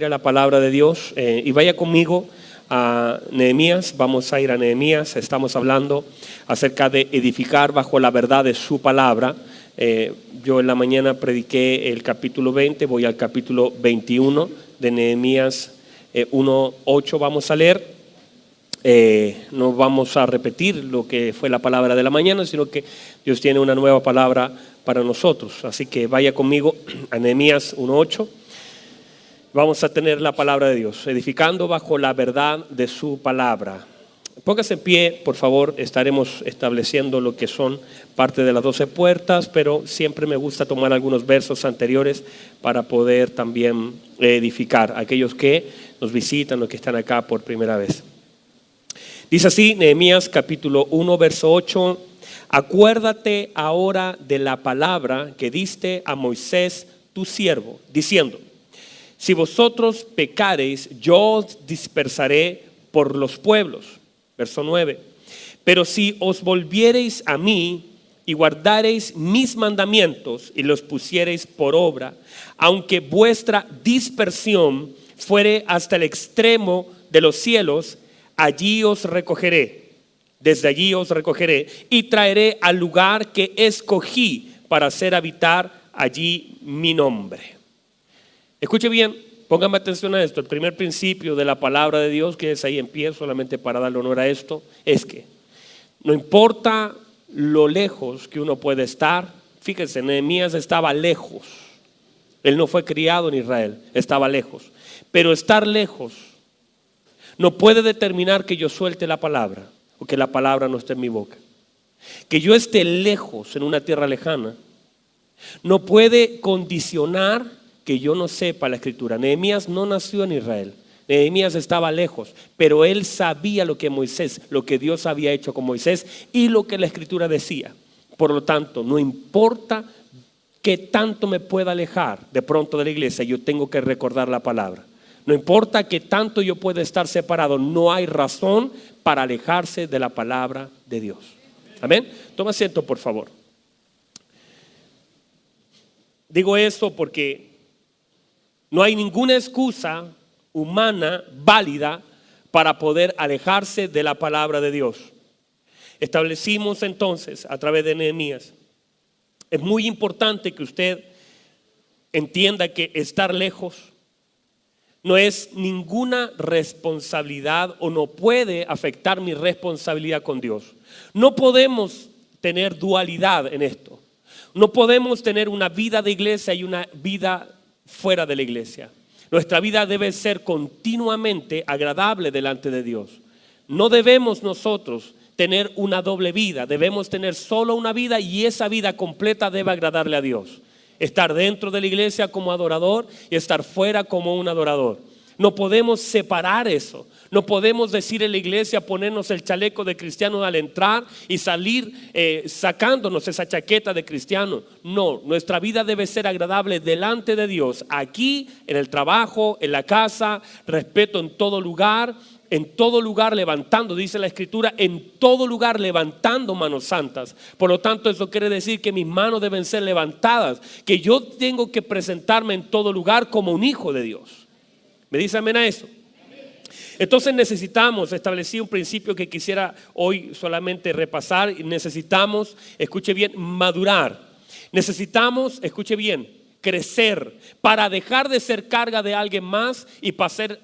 ir a la palabra de Dios y vaya conmigo a Nehemías. Vamos a ir a Nehemías. Estamos hablando acerca de edificar bajo la verdad de su palabra. Yo en la mañana prediqué el capítulo 20, voy al capítulo 21 de Nehemías 1:8 vamos a leer. No vamos a repetir lo que fue la palabra de la mañana, sino que Dios tiene una nueva palabra para nosotros. Así que vaya conmigo a Nehemías 1:8. Vamos a tener la palabra de Dios, edificando bajo la verdad de su palabra. Póngase en pie, por favor. Estaremos estableciendo lo que son parte de las 12 puertas, pero siempre me gusta tomar algunos versos anteriores para poder también edificar a aquellos que nos visitan o que están acá por primera vez. Dice así, Nehemías capítulo 1, verso 8: acuérdate ahora de la palabra que diste a Moisés tu siervo, diciendo: si vosotros pecareis, yo os dispersaré por los pueblos. Verso 9: pero si os volviereis a mí y guardareis mis mandamientos y los pusiereis por obra, aunque vuestra dispersión fuere hasta el extremo de los cielos, allí os recogeré, desde allí os recogeré y traeré al lugar que escogí para hacer habitar allí mi nombre. Escuche bien, póngame atención a esto. El primer principio de la palabra de Dios, que es ahí en pie, solamente para darle honor a esto, es que no importa lo lejos que uno puede estar. Fíjense, Nehemías estaba lejos. Él no fue criado en Israel, estaba lejos. Pero estar lejos no puede determinar que yo suelte la palabra o que la palabra no esté en mi boca. Que yo esté lejos en una tierra lejana no puede condicionar que yo no sepa la escritura. Nehemías no nació en Israel. Nehemías estaba lejos, pero él sabía lo que Dios había hecho con Moisés y lo que la escritura decía. Por lo tanto, no importa qué tanto me pueda alejar de pronto de la iglesia, yo tengo que recordar la palabra. No importa qué tanto yo pueda estar separado, no hay razón para alejarse de la palabra de Dios. Amén. Toma asiento, por favor. Digo eso porque no hay ninguna excusa humana válida para poder alejarse de la palabra de Dios. Establecimos entonces a través de Nehemías. Es muy importante que usted entienda que estar lejos no es ninguna responsabilidad o no puede afectar mi responsabilidad con Dios. No podemos tener dualidad en esto. No podemos tener una vida de iglesia y una vida fuera de la iglesia. Nuestra vida debe ser continuamente agradable delante de Dios. No debemos nosotros tener una doble vida, debemos tener solo una vida y esa vida completa debe agradarle a Dios. Estar dentro de la iglesia como adorador y estar fuera como un adorador. No podemos separar eso. No podemos decir en la iglesia, ponernos el chaleco de cristiano al entrar y salir sacándonos esa chaqueta de cristiano. No, nuestra vida debe ser agradable delante de Dios. Aquí, en el trabajo, en la casa, respeto en todo lugar levantando, dice la escritura, en todo lugar levantando manos santas. Por lo tanto, eso quiere decir que mis manos deben ser levantadas, que yo tengo que presentarme en todo lugar como un hijo de Dios. ¿Me dice amén a eso? Entonces establecí un principio que quisiera hoy solamente repasar. Necesitamos, escuche bien, madurar. Necesitamos, escuche bien, crecer para dejar de ser carga de alguien más y pasar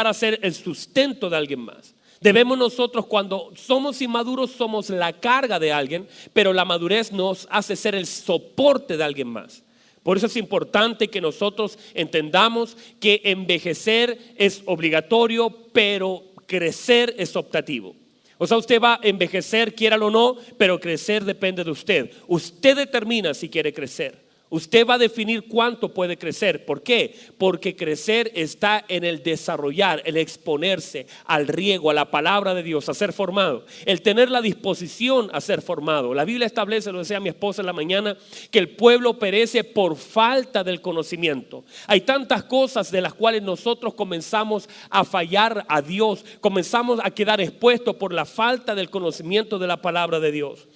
a ser el sustento de alguien más. Debemos nosotros, cuando somos inmaduros, somos la carga de alguien, pero la madurez nos hace ser el soporte de alguien más. Por eso es importante que nosotros entendamos que envejecer es obligatorio, pero crecer es optativo. O sea, usted va a envejecer, quiéralo o no, pero crecer depende de usted. Usted determina si quiere crecer. Usted va a definir cuánto puede crecer. ¿Por qué? Porque crecer está en el desarrollar, el exponerse al riego, a la palabra de Dios, a ser formado. El tener la disposición a ser formado. La Biblia establece, lo decía mi esposa en la mañana, que el pueblo perece por falta del conocimiento. Hay tantas cosas de las cuales nosotros comenzamos a fallar a Dios. Comenzamos a quedar expuestos por la falta del conocimiento de la palabra de Dios.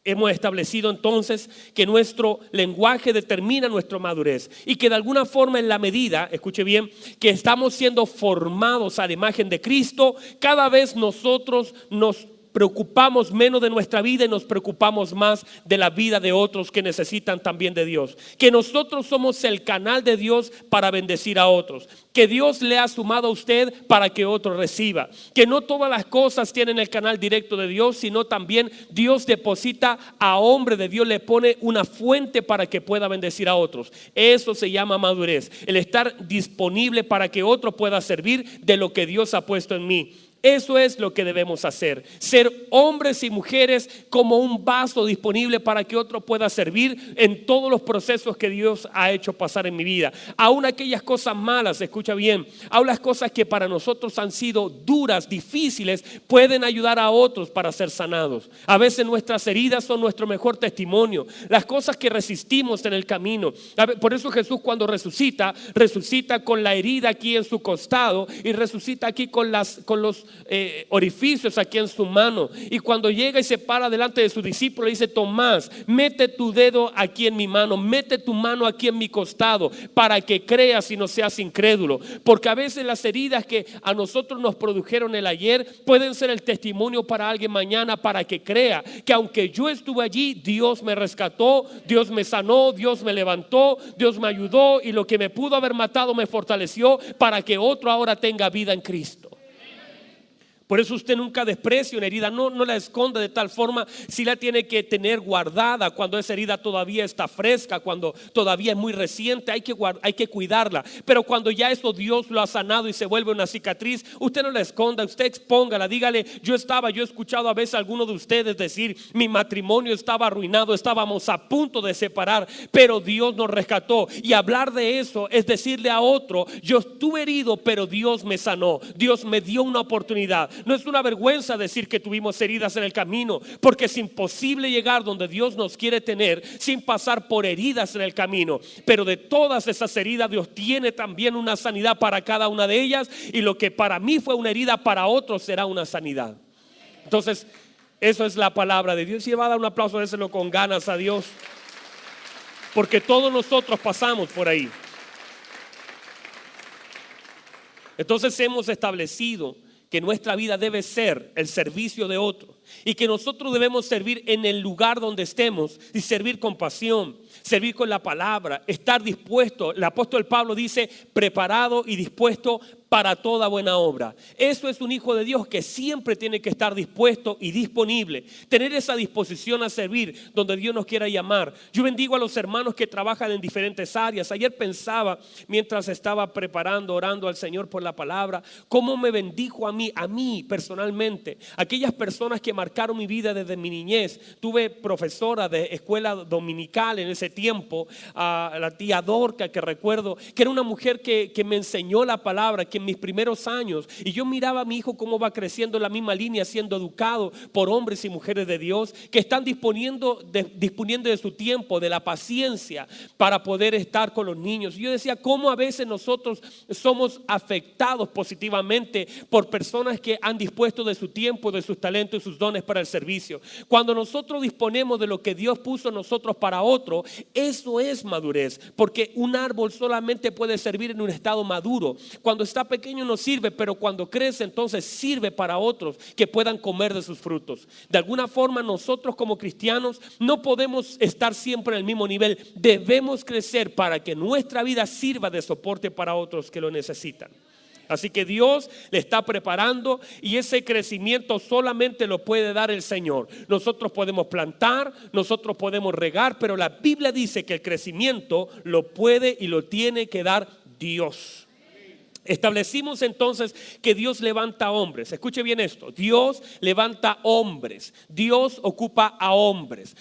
Hemos establecido entonces que nuestro lenguaje determina nuestra madurez y que de alguna forma, en la medida, escuche bien, que estamos siendo formados a la imagen de Cristo, cada vez nosotros nos preocupamos menos de nuestra vida y nos preocupamos más de la vida de otros que necesitan también de Dios. Que nosotros somos el canal de Dios para bendecir a otros. Que Dios le ha sumado a usted para que otro reciba. Que no todas las cosas tienen el canal directo de Dios, sino también Dios deposita a hombre de Dios, le pone una fuente para que pueda bendecir a otros. Eso se llama madurez. El estar disponible para que otro pueda servir de lo que Dios ha puesto en mí. Eso es lo que debemos hacer, ser hombres y mujeres como un vaso disponible para que otro pueda servir en todos los procesos que Dios ha hecho pasar en mi vida. Aún aquellas cosas malas, escucha bien, aún las cosas que para nosotros han sido duras, difíciles, pueden ayudar a otros para ser sanados. A veces nuestras heridas son nuestro mejor testimonio, las cosas que resistimos en el camino. Por eso Jesús, cuando resucita con la herida aquí en su costado y resucita aquí con los orificios aquí en su mano, y cuando llega y se para delante de su discípulo le dice: Tomás, mete tu dedo aquí en mi mano, mete tu mano aquí en mi costado, para que creas y no seas incrédulo. Porque a veces las heridas que a nosotros nos produjeron el ayer pueden ser el testimonio para alguien mañana, para que crea que aunque yo estuve allí, Dios me rescató, Dios me sanó, Dios me levantó, Dios me ayudó, y lo que me pudo haber matado me fortaleció para que otro ahora tenga vida en Cristo. Por eso usted nunca desprecie una herida, no la esconda de tal forma. Si la tiene que tener guardada cuando esa herida todavía está fresca, cuando todavía es muy reciente, hay que cuidarla. Pero cuando ya eso Dios lo ha sanado y se vuelve una cicatriz, usted no la esconda, usted expóngala, dígale: yo he escuchado a veces a algunos de ustedes decir: mi matrimonio estaba arruinado, estábamos a punto de separar, pero Dios nos rescató. Y hablar de eso es decirle a otro: yo estuve herido, pero Dios me sanó, Dios me dio una oportunidad. No es una vergüenza decir que tuvimos heridas en el camino, porque es imposible llegar donde Dios nos quiere tener sin pasar por heridas en el camino. Pero de todas esas heridas, Dios tiene también una sanidad para cada una de ellas, y lo que para mí fue una herida, para otros será una sanidad. Entonces, eso es la palabra de Dios. Y va a dar un aplauso, déselo con ganas a Dios, porque todos nosotros pasamos por ahí. Entonces hemos establecido que nuestra vida debe ser el servicio de otro, y que nosotros debemos servir en el lugar donde estemos, y servir con pasión, servir con la palabra, estar dispuesto. El apóstol Pablo dice: preparado y dispuesto para toda buena obra. Eso es un hijo de Dios, que siempre tiene que estar dispuesto y disponible, tener esa disposición a servir donde Dios nos quiera llamar. Yo bendigo a los hermanos que trabajan en diferentes áreas. Ayer pensaba, mientras estaba preparando, orando al Señor por la palabra, cómo me bendijo a mí personalmente, aquellas personas que marcaron mi vida desde mi niñez. Tuve profesora de escuela dominical en ese tiempo, a la tía Dorca, que recuerdo que era una mujer que me enseñó la palabra, que en mis primeros años, y yo miraba a mi hijo cómo va creciendo en la misma línea, siendo educado por hombres y mujeres de Dios que están disponiendo de su tiempo, de la paciencia, para poder estar con los niños. Y yo decía: cómo a veces nosotros somos afectados positivamente por personas que han dispuesto de su tiempo, de sus talentos y sus dones para el servicio. Cuando nosotros disponemos de lo que Dios puso en nosotros para otro, eso es madurez, porque un árbol solamente puede servir en un estado maduro. Cuando está pequeño no sirve, pero cuando crece, entonces sirve para otros que puedan comer de sus frutos. De alguna forma, nosotros como cristianos no podemos estar siempre en el mismo nivel. Debemos crecer para que nuestra vida sirva de soporte para otros que lo necesitan. Así que Dios le está preparando, y ese crecimiento solamente lo puede dar el Señor. Nosotros podemos plantar, nosotros podemos regar, pero la Biblia dice que el crecimiento lo puede y lo tiene que dar Dios. Establecimos entonces que Dios levanta hombres. Escuche bien esto: Dios levanta hombres, Dios ocupa a hombres,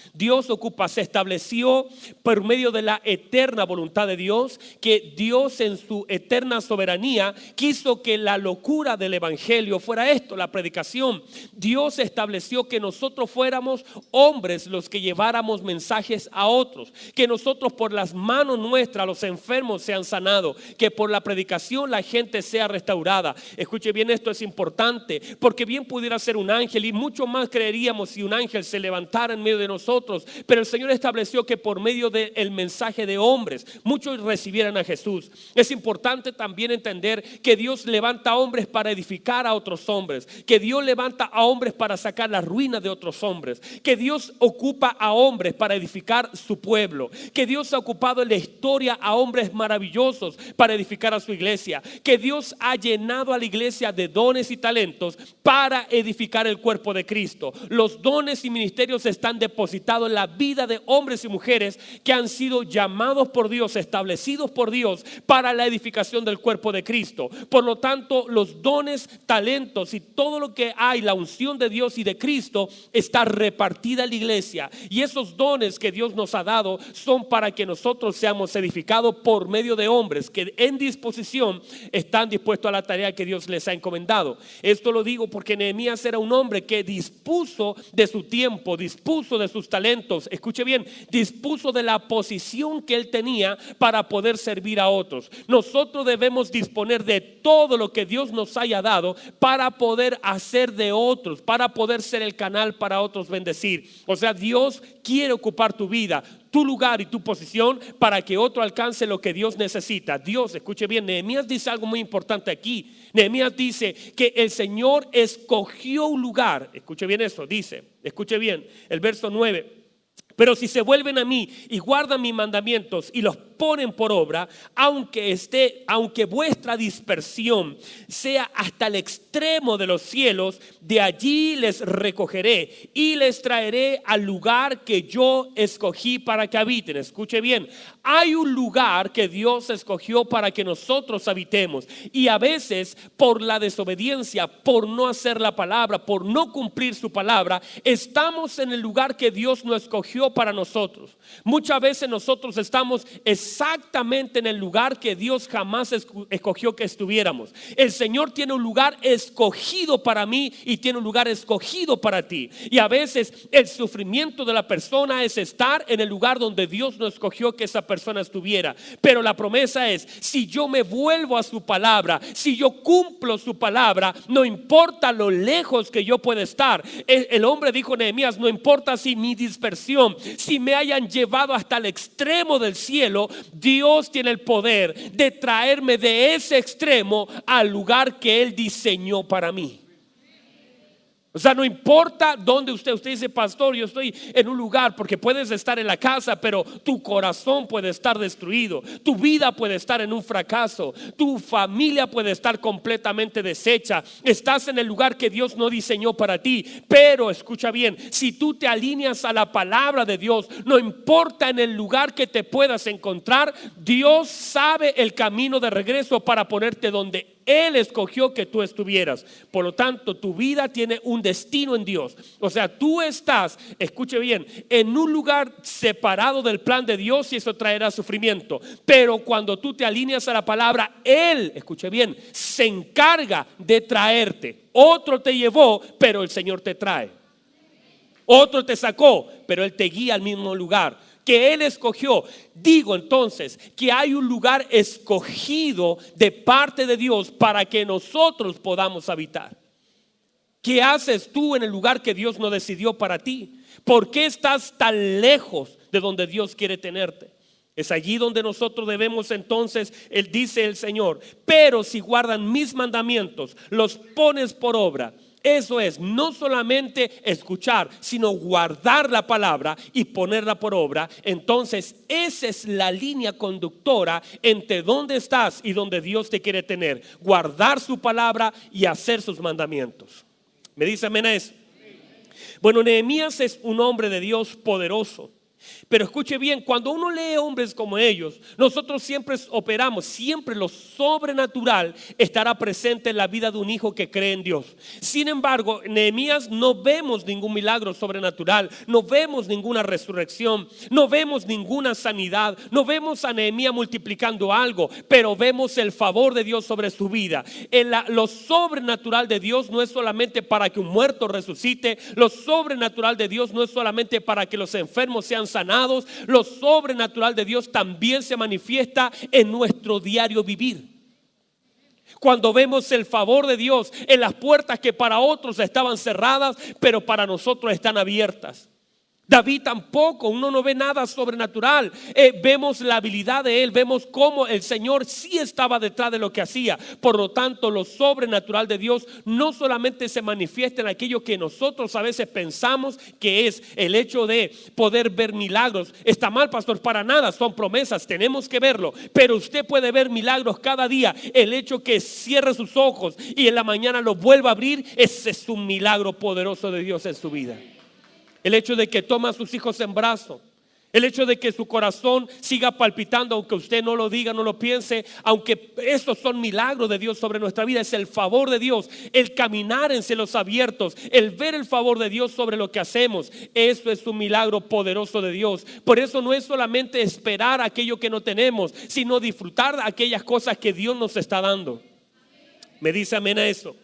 se estableció por medio de la eterna voluntad de Dios, que Dios en su eterna soberanía quiso que la locura del evangelio fuera esto, la predicación. Dios estableció que nosotros fuéramos hombres los que lleváramos mensajes a otros, que nosotros por las manos nuestras los enfermos sean sanados, que por la predicación la gente sea restaurada. Escuche bien, esto es importante, porque bien pudiera ser un ángel, y mucho más creeríamos si un ángel se levantara en medio de nosotros, pero el Señor estableció que por medio del mensaje de hombres muchos recibieran a Jesús. Es importante también entender que Dios levanta a hombres para edificar a otros hombres, que Dios levanta a hombres para sacar la ruina de otros hombres, que Dios ocupa a hombres para edificar su pueblo, que Dios ha ocupado en la historia a hombres maravillosos para edificar a su iglesia, que Dios ha llenado a la iglesia de dones y talentos para edificar el cuerpo de Cristo. Los dones y ministerios están depositados en la vida de hombres y mujeres que han sido llamados por Dios, establecidos por Dios para la edificación del cuerpo de Cristo. Por lo tanto, los dones, talentos y todo lo que hay, la unción de Dios y de Cristo, está repartida en la iglesia, y esos dones que Dios nos ha dado son para que nosotros seamos edificados por medio de hombres que en disposición están dispuestos a la tarea que Dios les ha encomendado. Esto lo digo porque Nehemías era un hombre que dispuso de su tiempo, dispuso de sus talentos, escuche bien, dispuso de la posición que él tenía para poder servir a otros. Nosotros debemos disponer de todo lo que Dios nos haya dado para poder hacer de otros, para poder ser el canal para otros bendecir. O sea, Dios quiere ocupar tu vida, tu lugar y tu posición para que otro alcance lo que Dios necesita. Dios, escuche bien, Nehemías dice algo muy importante aquí. Nehemías dice que el Señor escogió un lugar. Escuche bien eso, dice, escuche bien el verso 9. Pero si se vuelven a mí y guardan mis mandamientos y los ponen por obra, aunque vuestra dispersión sea hasta el extremo de los cielos, de allí les recogeré y les traeré al lugar que yo escogí para que habiten. Escuche bien, hay un lugar que Dios escogió para que nosotros habitemos, y a veces por la desobediencia, por no hacer la palabra, por no cumplir su palabra, estamos en el lugar que Dios no escogió para nosotros. Muchas veces nosotros estamos exactamente en el lugar que Dios jamás escogió que estuviéramos. El Señor tiene un lugar escogido para mí y tiene un lugar escogido para ti. Y a veces el sufrimiento de la persona es estar en el lugar donde Dios no escogió que esa persona estuviera. Pero la promesa es, si yo me vuelvo a su palabra, si yo cumplo su palabra, no importa lo lejos que yo pueda estar. El hombre dijo, Nehemías, no importa si mi dispersión, si me hayan llevado hasta el extremo del cielo, Dios tiene el poder de traerme de ese extremo al lugar que Él diseñó para mí. O sea, no importa dónde usted dice, pastor, yo estoy en un lugar, porque puedes estar en la casa, pero tu corazón puede estar destruido, tu vida puede estar en un fracaso, tu familia puede estar completamente deshecha, estás en el lugar que Dios no diseñó para ti. Pero escucha bien, si tú te alineas a la palabra de Dios, no importa en el lugar que te puedas encontrar, Dios sabe el camino de regreso para ponerte donde Él escogió que tú estuvieras. Por lo tanto, tu vida tiene un destino en Dios. O sea, tú estás, escuche bien, en un lugar separado del plan de Dios, y eso traerá sufrimiento. Pero cuando tú te alineas a la palabra, Él, escuche bien, se encarga de traerte. Otro te llevó, pero el Señor te trae. Otro te sacó, pero Él te guía al mismo lugar que Él escogió. Digo entonces que hay un lugar escogido de parte de Dios para que nosotros podamos habitar. ¿Qué haces tú en el lugar que Dios no decidió para ti? ¿Por qué estás tan lejos de donde Dios quiere tenerte? Es allí donde nosotros debemos entonces, Él dice el Señor, pero si guardan mis mandamientos, los pones por obra. Eso es, no solamente escuchar, sino guardar la palabra y ponerla por obra. Entonces esa es la línea conductora entre dónde estás y donde Dios te quiere tener. Guardar su palabra y hacer sus mandamientos. ¿Me dice amén a eso? Bueno, Nehemías es un hombre de Dios poderoso. Pero escuche bien, cuando uno lee hombres como ellos, nosotros siempre operamos, siempre lo sobrenatural estará presente en la vida de un hijo que cree en Dios. Sin embargo, en Nehemías no vemos ningún milagro sobrenatural, no vemos ninguna resurrección, no vemos ninguna sanidad, no vemos a Nehemías multiplicando algo, pero vemos el favor de Dios sobre su vida. Lo sobrenatural de Dios no es solamente para que un muerto resucite, lo sobrenatural de Dios no es solamente para que los enfermos sean sanados, lo sobrenatural de Dios también se manifiesta en nuestro diario vivir. Cuando vemos el favor de Dios en las puertas que para otros estaban cerradas, pero para nosotros están abiertas. David tampoco, uno no ve nada sobrenatural. Vemos la habilidad de él, vemos cómo el Señor sí estaba detrás de lo que hacía. Por lo tanto, lo sobrenatural de Dios no solamente se manifiesta en aquello que nosotros a veces pensamos que es el hecho de poder ver milagros. Está mal, pastor, para nada, son promesas, tenemos que verlo. Pero usted puede ver milagros cada día. El hecho que cierre sus ojos y en la mañana los vuelva a abrir, ese es un milagro poderoso de Dios en su vida. El hecho de que toma a sus hijos en brazos, el hecho de que su corazón siga palpitando, aunque usted no lo diga, no lo piense, aunque estos son milagros de Dios sobre nuestra vida, es el favor de Dios, el caminar en cielos abiertos, el ver el favor de Dios sobre lo que hacemos. Eso es un milagro poderoso de Dios. Por eso no es solamente esperar aquello que no tenemos, sino disfrutar de aquellas cosas que Dios nos está dando. ¿Me dice amén a eso?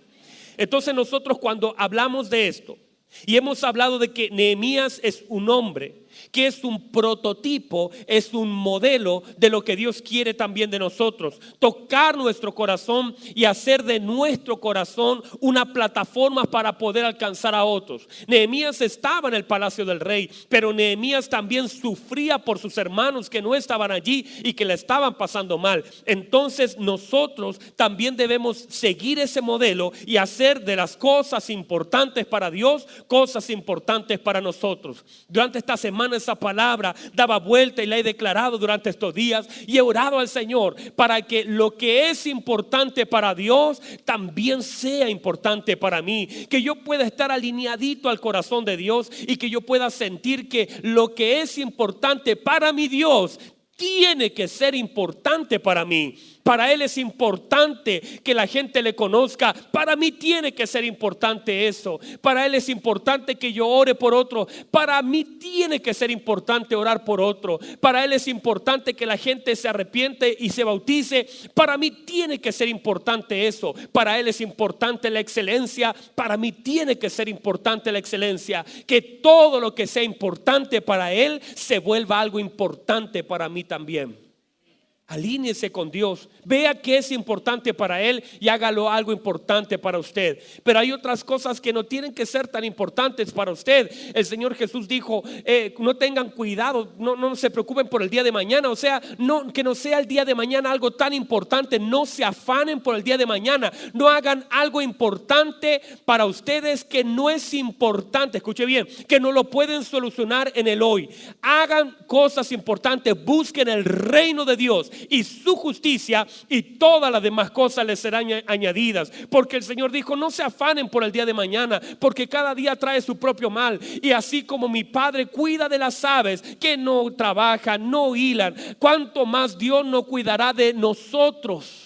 Entonces nosotros cuando hablamos de esto, y hemos hablado de que Nehemías es un hombre que es un prototipo, es un modelo de lo que Dios quiere también de nosotros. Tocar nuestro corazón y hacer de nuestro corazón una plataforma para poder alcanzar a otros. Nehemías estaba en el palacio del rey, pero Nehemías también sufría por sus hermanos que no estaban allí y que le estaban pasando mal. Entonces nosotros también debemos seguir ese modelo y hacer de las cosas importantes para Dios, cosas importantes para nosotros. Durante esta semana esa palabra daba vuelta y la he declarado durante estos días y he orado al Señor para que lo que es importante para Dios también sea importante para mí, que yo pueda estar alineadito al corazón de Dios y que yo pueda sentir que lo que es importante para mi Dios tiene que ser importante para mí. Para Él es importante que la gente le conozca. Para mí tiene que ser importante eso. Para Él es importante que yo ore por otro. Para mí tiene que ser importante orar por otro. Para Él es importante que la gente se arrepiente y se bautice. Para mí tiene que ser importante eso. Para Él es importante la excelencia. Para mí tiene que ser importante la excelencia. Que todo lo que sea importante para Él se vuelva algo importante para mí también. Alíñese con Dios, vea qué es importante para Él y hágalo algo importante para usted. Pero hay otras cosas que no tienen que ser tan importantes para usted. El Señor Jesús dijo, no tengan cuidado, no se preocupen por el día de mañana. O sea, que no sea el día de mañana algo tan importante. No se afanen por el día de mañana. No hagan algo importante para ustedes que no es importante. Escuche bien, que no lo pueden solucionar en el hoy. Hagan cosas importantes, busquen el reino de Dios y su justicia, y todas las demás cosas les serán añadidas. Porque el Señor dijo, no se afanen por el día de mañana, porque cada día trae su propio mal. Y así como mi Padre cuida de las aves que no trabajan, no hilan, cuánto más Dios no cuidará de nosotros.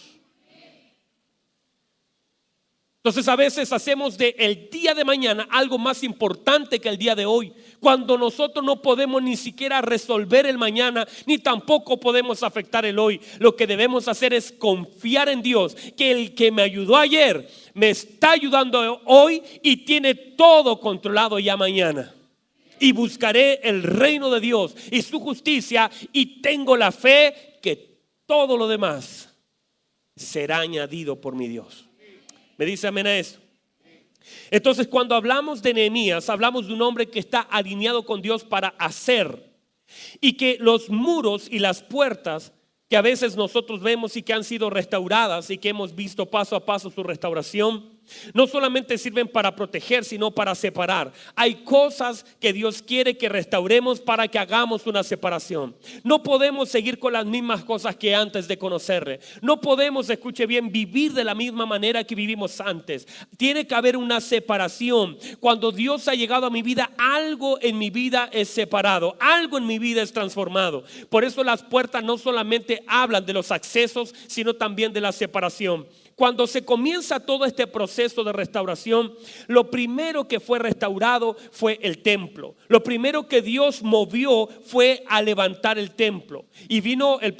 Entonces a veces hacemos de el día de mañana algo más importante que el día de hoy, cuando nosotros no podemos ni siquiera resolver el mañana, ni tampoco podemos afectar el hoy. Lo que debemos hacer es confiar en Dios, que el que me ayudó ayer me está ayudando hoy y tiene todo controlado ya mañana. Y buscaré el reino de Dios y su justicia, y tengo la fe que todo lo demás será añadido por mi Dios. ¿Me dice amén a eso? Entonces, cuando hablamos de Nehemías, hablamos de un hombre que está alineado con Dios para hacer, y que los muros y las puertas que a veces nosotros vemos y que han sido restauradas y que hemos visto paso a paso su restauración, no solamente sirven para proteger, sino para separar. Hay cosas que Dios quiere que restauremos para que hagamos una separación. No podemos seguir con las mismas cosas que antes de conocerle. No podemos, escuche bien, vivir de la misma manera que vivimos antes. Tiene que haber una separación. Cuando Dios ha llegado a mi vida, algo en mi vida es separado, algo en mi vida es transformado. Por eso las puertas no solamente hablan de los accesos, sino también de la separación. Cuando se comienza todo este proceso de restauración, lo primero que fue restaurado fue el templo. Lo primero que Dios movió fue a levantar el templo. Y vino el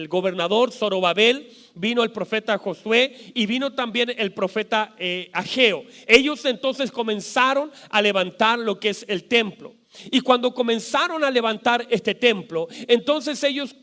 gobernador Zorobabel, vino el profeta Josué y vino también el profeta Ageo. Ellos entonces comenzaron a levantar lo que es el templo. Y cuando comenzaron a levantar este templo, entonces ellos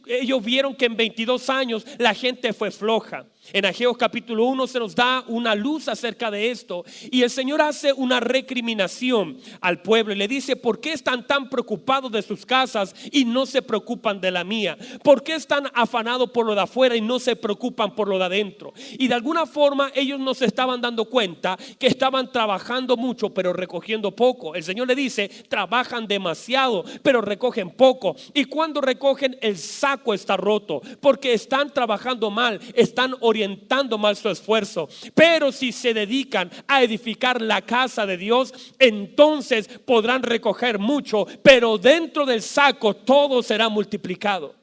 vieron que en 22 años la gente fue floja. En Ageo capítulo 1 se nos da una luz acerca de esto, y el Señor hace una recriminación al pueblo y le dice: ¿por qué están tan preocupados de sus casas y no se preocupan de la mía? ¿Por qué están afanados por lo de afuera y no se preocupan por lo de adentro? Y de alguna forma ellos no se estaban dando cuenta que estaban trabajando mucho pero recogiendo poco. El Señor le dice: trabajan demasiado pero recogen poco, y cuando recogen el saco está roto, porque están trabajando mal, están orientando mal su esfuerzo. Pero si se dedican a edificar la casa de Dios, entonces podrán recoger mucho, pero dentro del saco todo será multiplicado.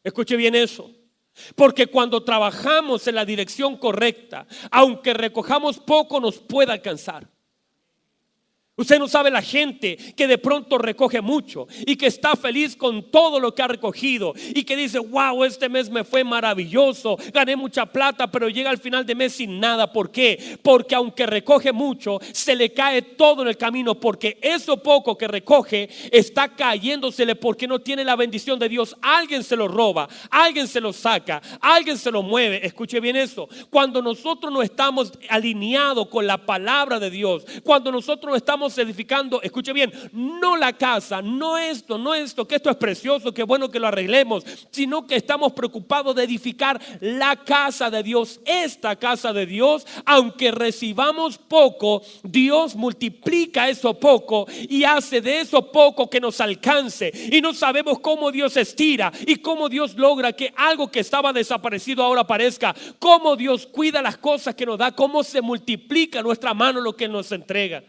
Escuche bien eso. Porque cuando trabajamos en la dirección correcta, aunque recojamos poco, nos puede alcanzar. Usted no sabe la gente que de pronto recoge mucho y que está feliz con todo lo que ha recogido y que dice: wow, este mes me fue maravilloso, gané mucha plata, pero llega al final de mes sin nada. ¿Por qué? Porque aunque recoge mucho, se le cae todo en el camino, porque eso poco que recoge está cayéndosele porque no tiene la bendición de Dios. Alguien se lo roba, alguien se lo saca, alguien se lo mueve. Escuche bien eso. Cuando nosotros no estamos alineados con la palabra de Dios, cuando nosotros no estamos edificando, escuche bien, no la casa, no esto, que esto es precioso, que bueno que lo arreglemos, sino que estamos preocupados de edificar la casa de Dios. Esta casa de Dios, aunque recibamos poco, Dios multiplica eso poco y hace de eso poco que nos alcance. Y no sabemos cómo Dios estira y cómo Dios logra que algo que estaba desaparecido ahora aparezca, cómo Dios cuida las cosas que nos da, cómo se multiplica en nuestra mano lo que nos entrega.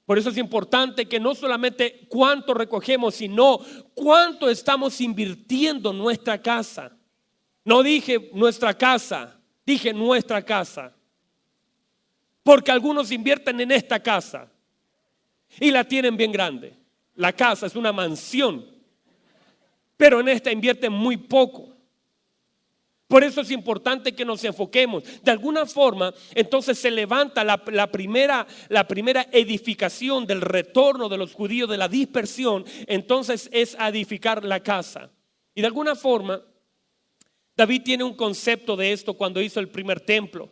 Por eso es importante que no solamente cuánto recogemos, sino cuánto estamos invirtiendo en nuestra casa. No dije nuestra casa, dije nuestra casa. Porque algunos invierten en esta casa y la tienen bien grande. La casa es una mansión, pero en esta invierten muy poco. Por eso es importante que nos enfoquemos. De alguna forma, entonces se levanta la primera edificación del retorno de los judíos, de la dispersión. Entonces es a edificar la casa. Y de alguna forma, David tiene un concepto de esto cuando hizo el primer templo.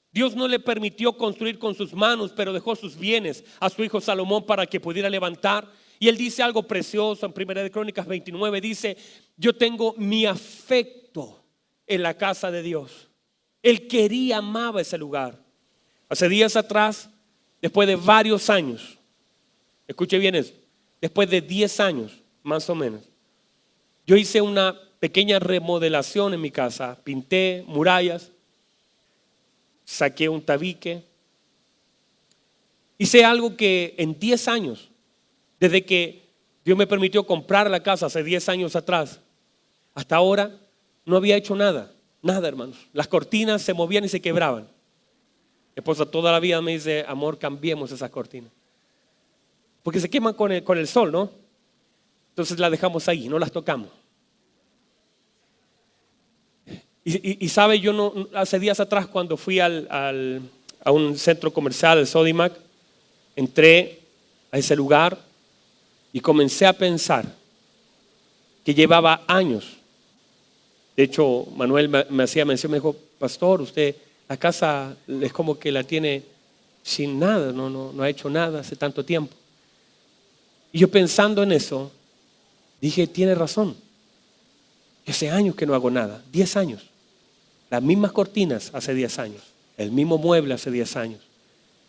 Dios no le permitió construir con sus manos, pero dejó sus bienes a su hijo Salomón para que pudiera levantar. Y él dice algo precioso en 1 de Crónicas 29. Dice: yo tengo mi afecto en la casa de Dios. Él quería, amaba ese lugar. Hace días atrás, después de varios años, escuche bien eso, después de 10 años más o menos, yo hice una pequeña remodelación en mi casa. Pinté murallas, saqué un tabique, hice algo que en 10 años, desde que Dios me permitió comprar la casa hace 10 años atrás, hasta ahora no había hecho nada, hermanos. Las cortinas se movían y se quebraban. Mi esposa toda la vida me dice: amor, cambiemos esas cortinas, porque se queman con el sol, ¿no? Entonces las dejamos ahí, no las tocamos. Y sabe, yo no, hace días atrás cuando fui a un centro comercial, el Sodimac, entré a ese lugar y comencé a pensar que llevaba años. De hecho, Manuel me hacía mención, me dijo: pastor, usted la casa es como que la tiene sin nada, no ha hecho nada hace tanto tiempo. Y yo pensando en eso, dije: tiene razón. Hace años que no hago nada, 10 años. Las mismas cortinas hace 10 años, el mismo mueble hace 10 años,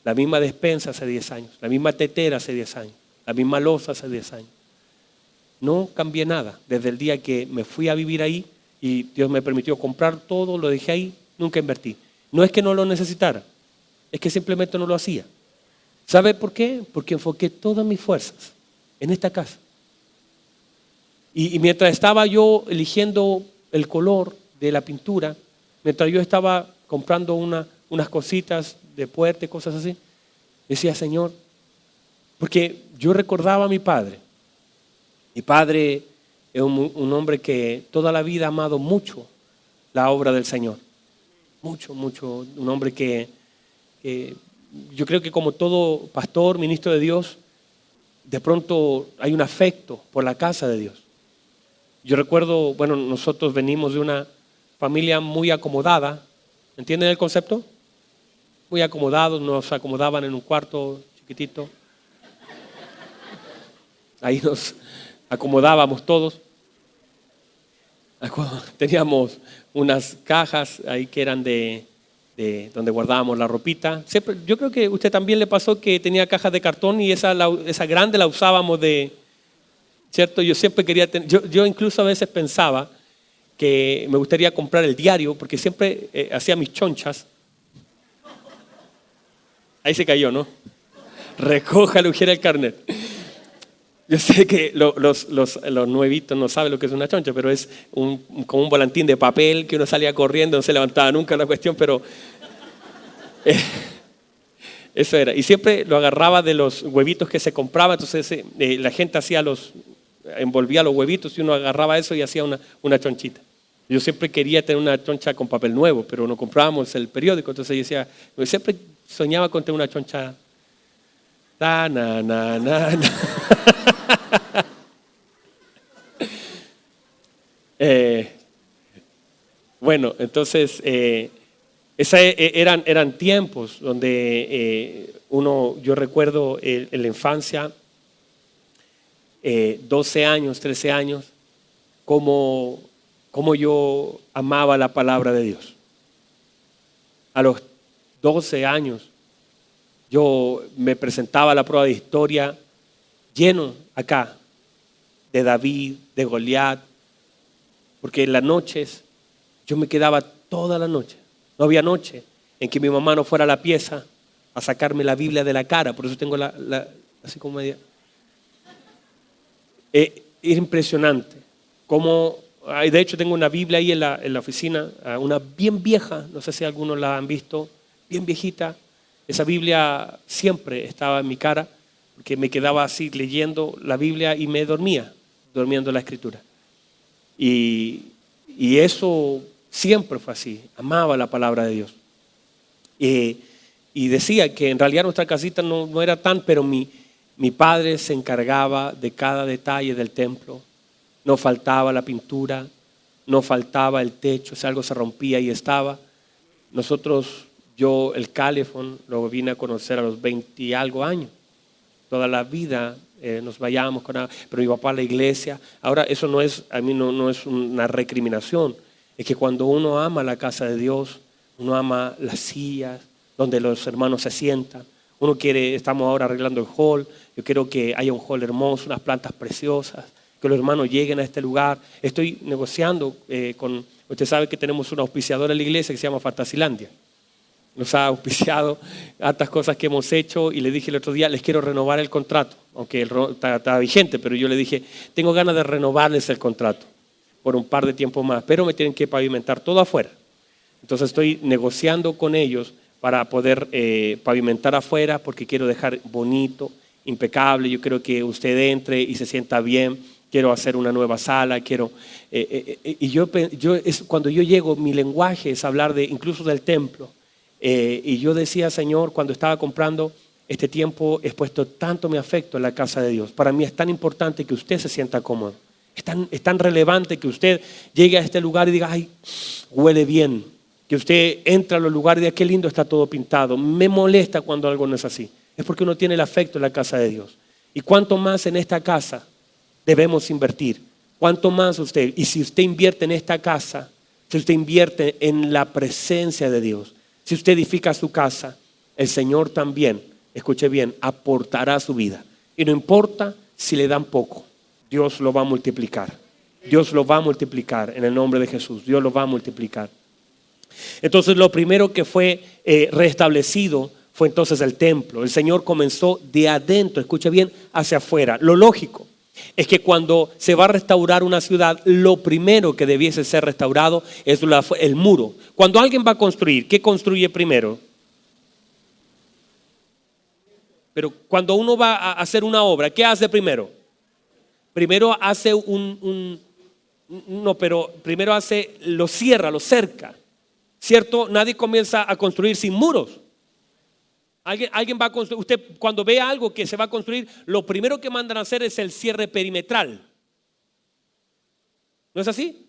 la misma despensa hace 10 años, la misma tetera hace 10 años, la misma loza hace 10 años. No cambié nada desde el día que me fui a vivir ahí. Y Dios me permitió comprar todo, lo dejé ahí, nunca invertí. No es que no lo necesitara, es que simplemente no lo hacía. ¿Sabe por qué? Porque enfoqué todas mis fuerzas en esta casa. Y mientras estaba yo eligiendo el color de la pintura, mientras yo estaba comprando unas cositas de puerta, cosas así, decía: Señor, porque yo recordaba a mi padre. Mi padre es un hombre que toda la vida ha amado mucho la obra del Señor. Mucho. Un hombre que yo creo que, como todo pastor, ministro de Dios, de pronto hay un afecto por la casa de Dios. Yo recuerdo, bueno, nosotros venimos de familia muy acomodada. ¿Entienden el concepto? Muy acomodados, nos acomodaban en un cuarto chiquitito. Ahí nos acomodábamos todos. Teníamos unas cajas ahí que eran de donde guardábamos la ropita. Siempre, yo creo que a usted también le pasó que tenía cajas de cartón y esa grande la usábamos ¿cierto? Yo siempre quería tener, yo incluso a veces pensaba que me gustaría comprar el diario porque siempre hacía mis chonchas. Ahí se cayó, ¿no? Recójalo, quiera el carnet. Yo sé que los nuevitos no saben lo que es una choncha, pero es como un volantín de papel que uno salía corriendo, no se levantaba nunca la cuestión, pero eso era. Y siempre lo agarraba de los huevitos que se compraba, entonces la gente envolvía los huevitos y uno agarraba eso y hacía una chonchita. Yo siempre quería tener una choncha con papel nuevo, pero no comprábamos el periódico, entonces yo decía, siempre soñaba con tener una choncha. Bueno, entonces eran tiempos donde yo recuerdo en la infancia, 12 años, 13 años, como yo amaba la palabra de Dios. A los 12 años yo me presentaba a la prueba de historia lleno acá de David, de Goliat, porque en las noches yo me quedaba toda la noche. No había noche en que mi mamá no fuera a la pieza a sacarme la Biblia de la cara, por eso tengo así como media. Es impresionante cómo, de hecho tengo una Biblia ahí en la oficina, una bien vieja, no sé si algunos la han visto, bien viejita. Esa Biblia siempre estaba en mi cara, porque me quedaba así leyendo la Biblia y me dormía, durmiendo la Escritura. Y eso siempre fue así, amaba la palabra de Dios. Y decía que en realidad nuestra casita no era tan, pero mi padre se encargaba de cada detalle del templo. No faltaba la pintura, no faltaba el techo, si algo se rompía y estaba. Yo el calefón lo vine a conocer a los 20 y algo años. Toda la vida nos vayamos pero mi papá a la iglesia. Ahora eso a mí no es una recriminación. Es que cuando uno ama la casa de Dios, uno ama las sillas donde los hermanos se sientan. Estamos ahora arreglando el hall. Yo quiero que haya un hall hermoso, unas plantas preciosas, que los hermanos lleguen a este lugar. Estoy negociando usted sabe que tenemos un auspiciador en la iglesia que se llama Fantasilandia. Nos ha auspiciado hartas cosas que hemos hecho y le dije el otro día, les quiero renovar el contrato, aunque está vigente, pero yo le dije, tengo ganas de renovarles el contrato por un par de tiempo más, pero me tienen que pavimentar todo afuera. Entonces estoy negociando con ellos para poder pavimentar afuera porque quiero dejar bonito, impecable. Yo quiero que usted entre y se sienta bien. Quiero hacer una nueva sala, cuando yo llego, mi lenguaje es hablar incluso del templo. Y yo decía, Señor, cuando estaba comprando este tiempo, he puesto tanto mi afecto en la casa de Dios. Para mí es tan importante que usted se sienta cómodo. Es tan relevante que usted llegue a este lugar y diga, ay, huele bien. Que usted entra a los lugares y diga, qué lindo está todo pintado. Me molesta cuando algo no es así. Es porque uno tiene el afecto en la casa de Dios. Y cuánto más en esta casa debemos invertir. Cuánto más usted. Y si usted invierte en esta casa, si usted invierte en la presencia de Dios, si usted edifica su casa, el Señor también, escuche bien, aportará su vida. Y no importa si le dan poco, Dios lo va a multiplicar. Dios lo va a multiplicar en el nombre de Jesús. Dios lo va a multiplicar. Entonces lo primero que fue restablecido fue entonces el templo. El Señor comenzó de adentro, escuche bien, hacia afuera. Lo lógico es que cuando se va a restaurar una ciudad, lo primero que debiese ser restaurado es el muro. Cuando alguien va a construir, ¿qué construye primero? Pero cuando uno va a hacer una obra, ¿qué hace primero? Primero hace lo cierra, lo cerca. ¿Cierto? Nadie comienza a construir sin muros. Alguien va a construir. Usted cuando ve algo que se va a construir, lo primero que mandan a hacer es el cierre perimetral. ¿No es así?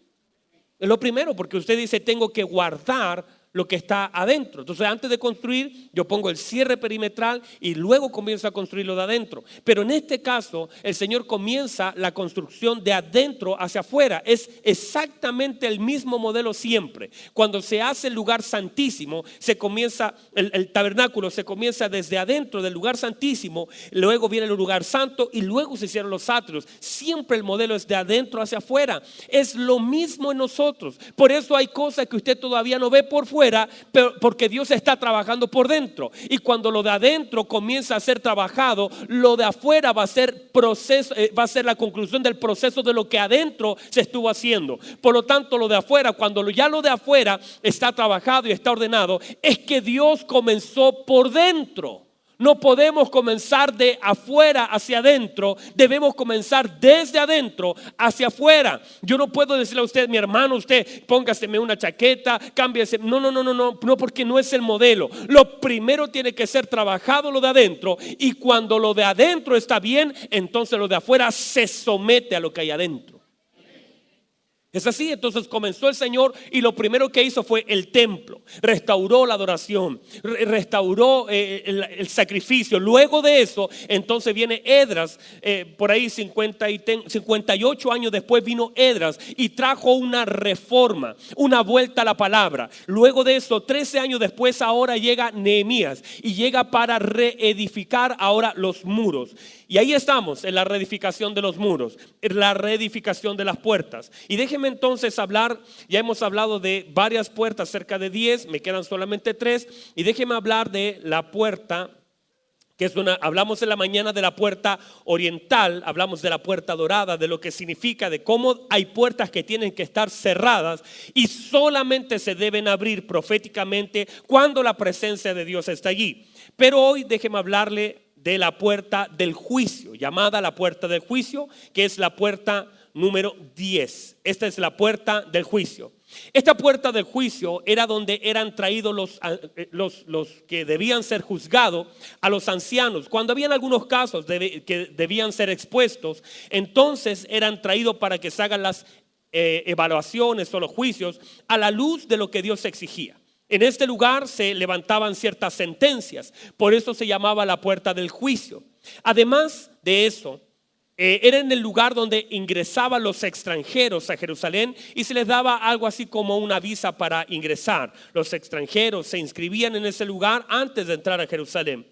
Es lo primero, porque usted dice, tengo que guardar lo que está adentro. Entonces, antes de construir, yo pongo el cierre perimetral y luego comienzo a construir lo de adentro. Pero en este caso, el Señor comienza la construcción de adentro hacia afuera. Es exactamente el mismo modelo siempre. Cuando se hace el lugar santísimo, se comienza, el tabernáculo se comienza desde adentro del lugar santísimo, luego viene el lugar santo y luego se cierran los atrios. Siempre el modelo es de adentro hacia afuera. Es lo mismo en nosotros. Por eso hay cosas que usted todavía no ve por fuera, pero porque Dios está trabajando por dentro. Y cuando lo de adentro comienza a ser trabajado, lo de afuera va a ser proceso, va a ser la conclusión del proceso de lo que adentro se estuvo haciendo. Por lo tanto, lo de afuera, cuando ya lo de afuera está trabajado y está ordenado, es que Dios comenzó por dentro. No podemos comenzar de afuera hacia adentro, debemos comenzar desde adentro hacia afuera. Yo no puedo decirle a usted, mi hermano, usted póngaseme una chaqueta, cámbiese. No, porque no es el modelo. Lo primero tiene que ser trabajado lo de adentro, y cuando lo de adentro está bien, entonces lo de afuera se somete a lo que hay adentro. Es así. Entonces comenzó el Señor y lo primero que hizo fue el templo. Restauró la adoración, restauró el sacrificio. Luego de eso, entonces viene Esdras, por ahí 58 años después vino Esdras y trajo una reforma, una vuelta a la palabra. Luego de eso, 13 años después, ahora llega Nehemías y llega para reedificar ahora los muros. Y ahí estamos en la reedificación de los muros, en la reedificación de las puertas. Y déjenme entonces hablar, ya hemos hablado de varias puertas, cerca de 10, me quedan solamente 3. Y déjenme hablar de la puerta, que es hablamos en la mañana de la puerta oriental, hablamos de la puerta dorada, de lo que significa, de cómo hay puertas que tienen que estar cerradas y solamente se deben abrir proféticamente cuando la presencia de Dios está allí. Pero hoy déjenme hablarle de la puerta del juicio, llamada la puerta del juicio, que es la puerta número 10. Esta es la puerta del juicio. Esta puerta del juicio era donde eran traídos los que debían ser juzgados a los ancianos. Cuando habían algunos casos que debían ser expuestos, entonces eran traídos para que se hagan las evaluaciones o los juicios a la luz de lo que Dios exigía. En este lugar se levantaban ciertas sentencias, por eso se llamaba la puerta del juicio. Además de eso, era en el lugar donde ingresaban los extranjeros a Jerusalén y se les daba algo así como una visa para ingresar. Los extranjeros se inscribían en ese lugar antes de entrar a Jerusalén.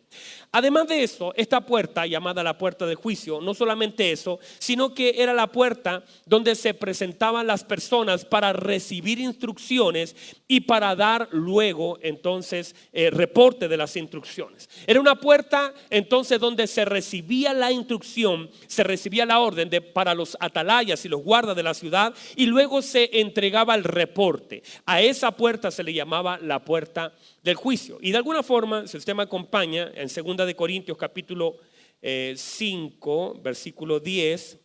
Además de eso, esta puerta llamada la puerta del juicio, no solamente eso, sino que era la puerta donde se presentaban las personas para recibir instrucciones y para dar luego entonces reporte de las instrucciones. Era una puerta entonces donde se recibía la instrucción, se recibía la orden para los atalayas y los guardas de la ciudad y luego se entregaba el reporte. A esa puerta se le llamaba la puerta del juicio. Y de alguna forma, si usted me acompaña en 2 de Corintios capítulo 5, versículo 10,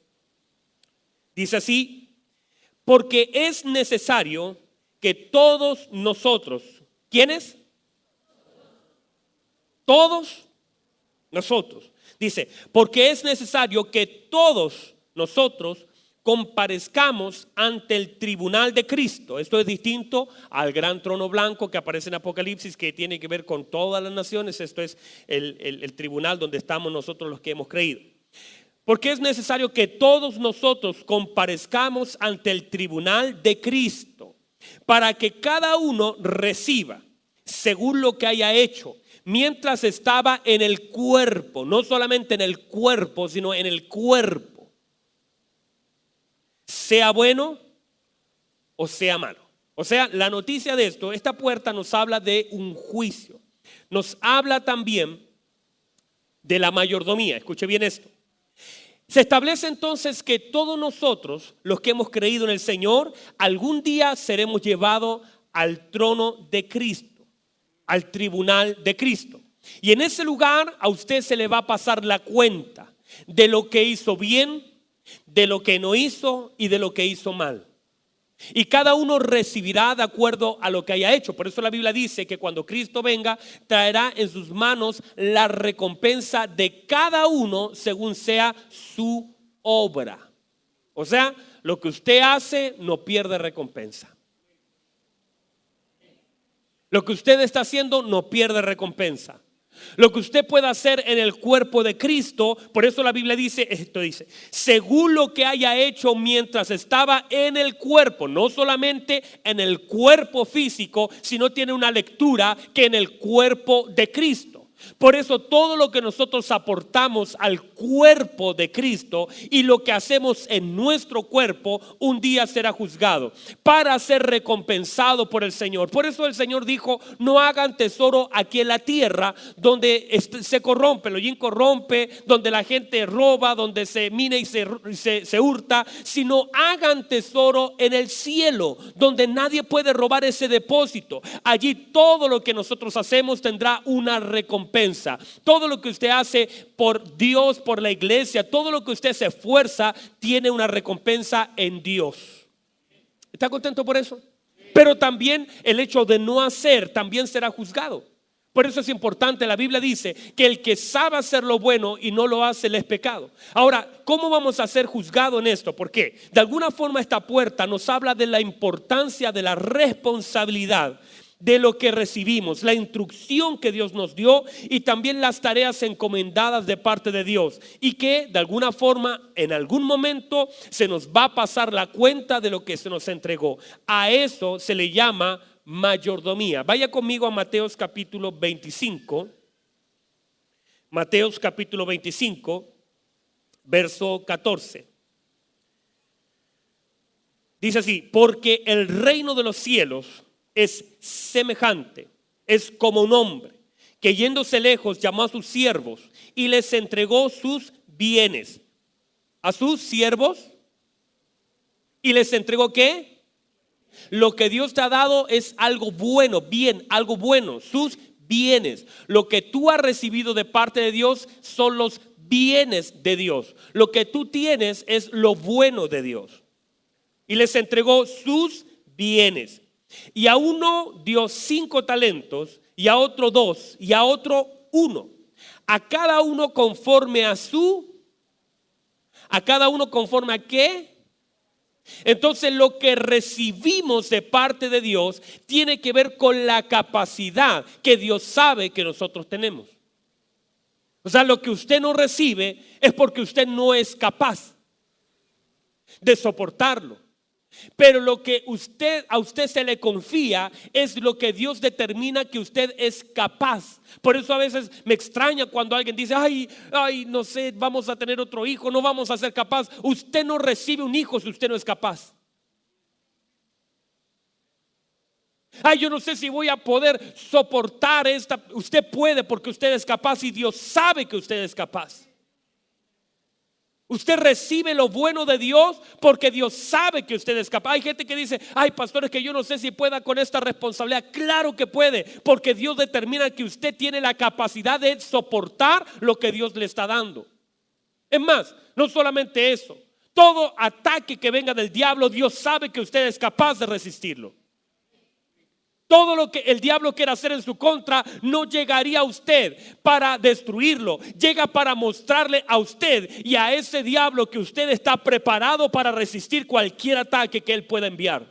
dice así: porque es necesario que todos nosotros, ¿quiénes? Todos nosotros. Dice, porque es necesario que todos nosotros comparezcamos ante el tribunal de Cristo. Esto es distinto al gran trono blanco que aparece en Apocalipsis, que tiene que ver con todas las naciones. Esto es el tribunal donde estamos nosotros los que hemos creído. Porque es necesario que todos nosotros comparezcamos ante el tribunal de Cristo, para que cada uno reciba según lo que haya hecho mientras estaba en el cuerpo. No solamente en el cuerpo, sino en el cuerpo, sea bueno o sea malo. O sea, la noticia de esto, esta puerta nos habla de un juicio. Nos habla también de la mayordomía. Escuche bien esto. Se establece entonces que todos nosotros, los que hemos creído en el Señor, algún día seremos llevados al trono de Cristo, al tribunal de Cristo. Y en ese lugar a usted se le va a pasar la cuenta de lo que hizo bien, de lo que no hizo y de lo que hizo mal. Y cada uno recibirá de acuerdo a lo que haya hecho. Por eso la Biblia dice que cuando Cristo venga, traerá en sus manos la recompensa de cada uno según sea su obra. O sea, lo que usted hace no pierde recompensa. Lo que usted está haciendo no pierde recompensa. Lo que usted pueda hacer en el cuerpo de Cristo, por eso la Biblia dice, esto dice, según lo que haya hecho mientras estaba en el cuerpo, no solamente en el cuerpo físico, sino tiene una lectura que en el cuerpo de Cristo. Por eso todo lo que nosotros aportamos al cuerpo de Cristo y lo que hacemos en nuestro cuerpo un día será juzgado para ser recompensado por el Señor. Por eso el Señor dijo, no hagan tesoro aquí en la tierra donde se corrompe, lo incorrompe, donde la gente roba, donde se mina y se hurta, sino hagan tesoro en el cielo donde nadie puede robar ese depósito. Allí todo lo que nosotros hacemos tendrá una recompensa. Todo lo que usted hace por Dios, por la iglesia, todo lo que usted se esfuerza tiene una recompensa en Dios. ¿Está contento por eso? Pero también el hecho de no hacer también será juzgado. Por eso es importante, la Biblia dice que el que sabe hacer lo bueno y no lo hace le es pecado. Ahora, ¿cómo vamos a ser juzgados en esto? ¿Por qué? De alguna forma esta puerta nos habla de la importancia de la responsabilidad de lo que recibimos, la instrucción que Dios nos dio y también las tareas encomendadas de parte de Dios, y que de alguna forma en algún momento se nos va a pasar la cuenta de lo que se nos entregó. A eso se le llama mayordomía. Vaya conmigo a Mateos capítulo 25. Mateos capítulo 25, verso 14. Dice así: porque el reino de los cielos es semejante, es como un hombre que yéndose lejos llamó a sus siervos y les entregó sus bienes. A sus siervos. ¿Y les entregó qué? Lo que Dios te ha dado es algo bueno, bien, algo bueno, sus bienes. Lo que tú has recibido de parte de Dios son los bienes de Dios. Lo que tú tienes es lo bueno de Dios. Y les entregó sus bienes. Y a uno dio 5 talentos, y a otro 2, y a otro 1. A cada uno conforme a cada uno conforme a qué. Entonces lo que recibimos de parte de Dios tiene que ver con la capacidad que Dios sabe que nosotros tenemos. O sea, lo que usted no recibe es porque usted no es capaz de soportarlo. Pero lo que a usted se le confía es lo que Dios determina que usted es capaz. Por eso a veces me extraña cuando alguien dice, ay, no sé, vamos a tener otro hijo, no vamos a ser capaz. Usted no recibe un hijo si usted no es capaz. Ay, yo no sé si voy a poder soportar esta. Usted puede, porque usted es capaz y Dios sabe que usted es capaz. Usted recibe lo bueno de Dios porque Dios sabe que usted es capaz. Hay gente que dice, ay, pastor, es que yo no sé si pueda con esta responsabilidad. Claro que puede, porque Dios determina que usted tiene la capacidad de soportar lo que Dios le está dando. Es más, no solamente eso, todo ataque que venga del diablo, Dios sabe que usted es capaz de resistirlo. Todo lo que el diablo quiera hacer en su contra no llegaría a usted para destruirlo. Llega para mostrarle a usted y a ese diablo que usted está preparado para resistir cualquier ataque que él pueda enviar.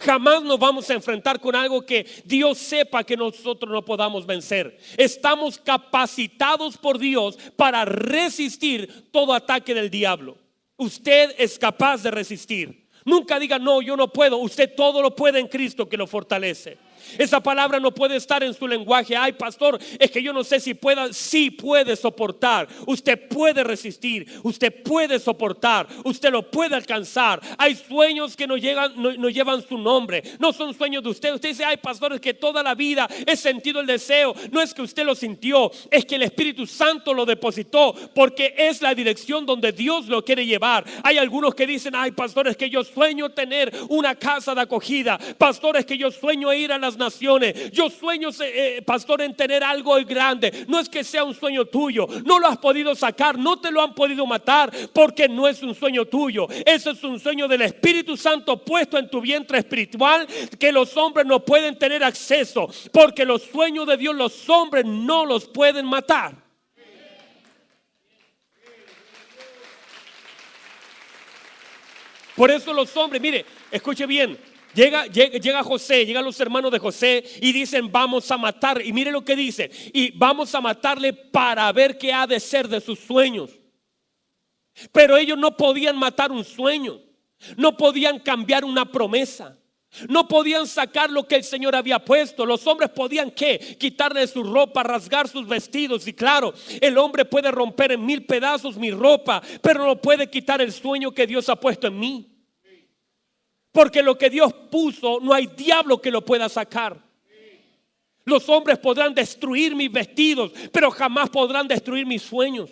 Jamás nos vamos a enfrentar con algo que Dios sepa que nosotros no podamos vencer. Estamos capacitados por Dios para resistir todo ataque del diablo. Usted es capaz de resistir. Nunca diga, no, yo no puedo. Usted todo lo puede en Cristo que lo fortalece. Esa palabra no puede estar en su lenguaje. Ay, pastor, es que yo no sé si pueda. Sí puede soportar. Usted puede resistir. Usted puede soportar. Usted lo puede alcanzar. Hay sueños que no llevan su nombre. No son sueños de usted. Usted dice, ay, pastor, es que toda la vida he sentido el deseo. No es que usted lo sintió, es que el Espíritu Santo lo depositó, porque es la dirección donde Dios lo quiere llevar. Hay algunos que dicen, ay, pastor, es que yo sueño tener una casa de acogida. Pastor, es que yo sueño ir a las naciones. Yo sueño, pastor, en tener algo grande. No es que sea un sueño tuyo. No lo has podido sacar. No te lo han podido matar, porque no es un sueño tuyo. Eso es un sueño del Espíritu Santo puesto en tu vientre espiritual, que los hombres no pueden tener acceso, porque los sueños de Dios los hombres no los pueden matar. Por eso los hombres, mire, escuche bien. Llega José, llegan los hermanos de José y dicen: vamos a matar. Y mire lo que dicen: y vamos a matarle para ver qué ha de ser de sus sueños. Pero ellos no podían matar un sueño, no podían cambiar una promesa, no podían sacar lo que el Señor había puesto. Los hombres podían ¿qué? Quitarle su ropa, rasgar sus vestidos. Y claro, el hombre puede romper en 1000 pedazos mi ropa, pero no puede quitar el sueño que Dios ha puesto en mí. Porque lo que Dios puso, no hay diablo que lo pueda sacar. Los hombres podrán destruir mis vestidos, pero jamás podrán destruir mis sueños.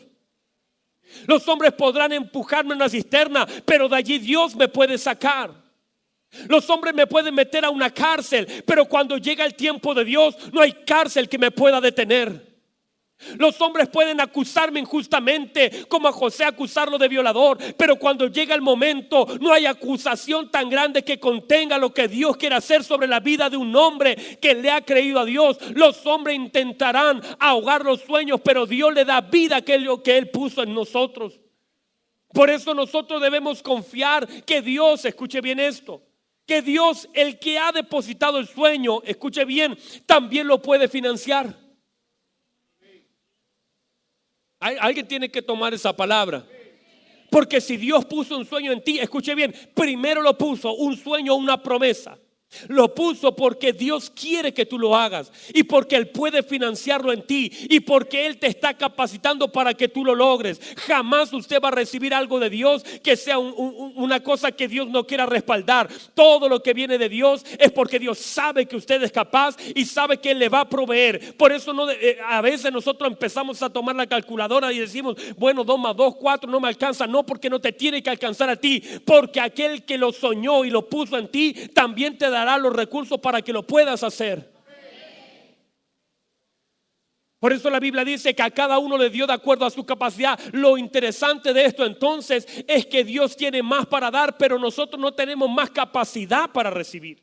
Los hombres podrán empujarme en una cisterna, pero de allí Dios me puede sacar. Los hombres me pueden meter a una cárcel, pero cuando llega el tiempo de Dios, no hay cárcel que me pueda detener. Los hombres pueden acusarme injustamente, como a José acusarlo de violador, pero cuando llega el momento, no hay acusación tan grande que contenga lo que Dios quiere hacer sobre la vida de un hombre que le ha creído a Dios. Los hombres intentarán ahogar los sueños, pero Dios le da vida, que es lo que Él puso en nosotros. Por eso nosotros debemos confiar que Dios, escuche bien esto, que Dios, el que ha depositado el sueño, escuche bien, también lo puede financiar. Alguien tiene que tomar esa palabra. Porque si Dios puso un sueño en ti, escuche bien, primero lo puso un sueño, una promesa. Lo puso porque Dios quiere que tú lo hagas, y porque Él puede financiarlo en ti, y porque Él te está capacitando para que tú lo logres. Jamás usted va a recibir algo de Dios que sea una cosa que Dios no quiera respaldar. Todo lo que viene de Dios es porque Dios sabe que usted es capaz y sabe que Él le va a proveer. Por eso a veces nosotros empezamos a tomar la calculadora y decimos: bueno, 2 más 2, 4, no me alcanza. No, porque no te tiene que alcanzar a ti, porque aquel que lo soñó y lo puso en ti también te dará los recursos para que lo puedas hacer. Por eso la Biblia dice que a cada uno le dio de acuerdo a su capacidad. Lo interesante de esto entonces es que Dios tiene más para dar, pero nosotros no tenemos más capacidad para recibir.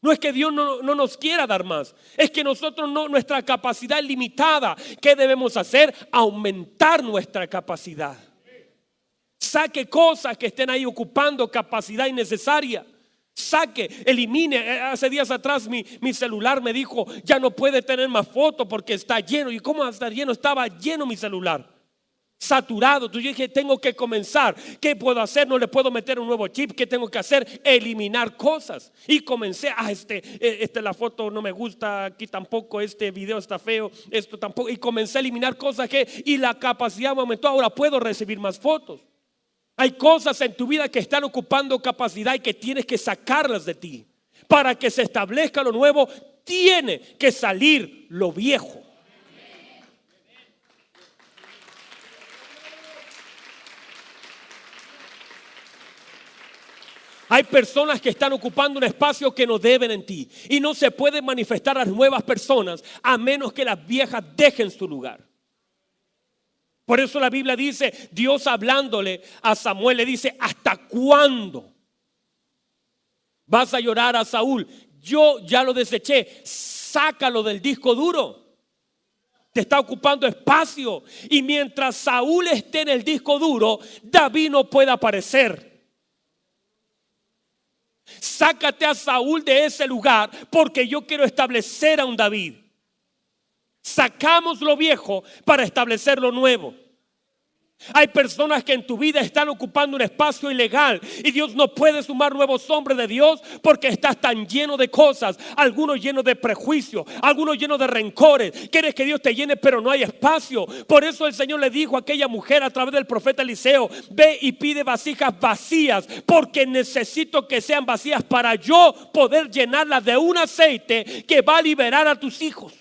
No es que Dios no nos quiera dar más, es que nosotros nuestra capacidad es limitada. ¿Qué debemos hacer? Aumentar nuestra capacidad. Saque cosas que estén ahí ocupando capacidad innecesaria. Saque, elimine. Hace días atrás mi celular me dijo: ya no puede tener más fotos porque está lleno. ¿Y cómo va a estar lleno? Estaba lleno mi celular, saturado. Entonces yo dije: tengo que comenzar. ¿Qué puedo hacer? No le puedo meter un nuevo chip. ¿Qué tengo que hacer? Eliminar cosas. Y comencé: la foto no me gusta, aquí tampoco, este video está feo, esto tampoco. Y comencé a eliminar cosas y la capacidad me aumentó. Ahora puedo recibir más fotos. Hay cosas en tu vida que están ocupando capacidad y que tienes que sacarlas de ti. Para que se establezca lo nuevo, tiene que salir lo viejo. Hay personas que están ocupando un espacio que no deben en ti, y no se pueden manifestar las nuevas personas a menos que las viejas dejen su lugar. Por eso la Biblia dice, Dios hablándole a Samuel le dice: ¿hasta cuándo vas a llorar a Saúl? Yo ya lo deseché, sácalo del disco duro. Te está ocupando espacio. Y mientras Saúl esté en el disco duro, David no puede aparecer. Sácate a Saúl de ese lugar, porque yo quiero establecer a un David. Sacamos lo viejo para establecer lo nuevo. Hay personas que en tu vida están ocupando un espacio ilegal, y Dios no puede sumar nuevos hombres de Dios porque estás tan lleno de cosas. Algunos llenos de prejuicios, algunos llenos de rencores. Quieres que Dios te llene, pero no hay espacio. Por eso el Señor le dijo a aquella mujer a través del profeta Eliseo: ve y pide vasijas vacías, porque necesito que sean vacías para yo poder llenarlas de un aceite que va a liberar a tus hijos.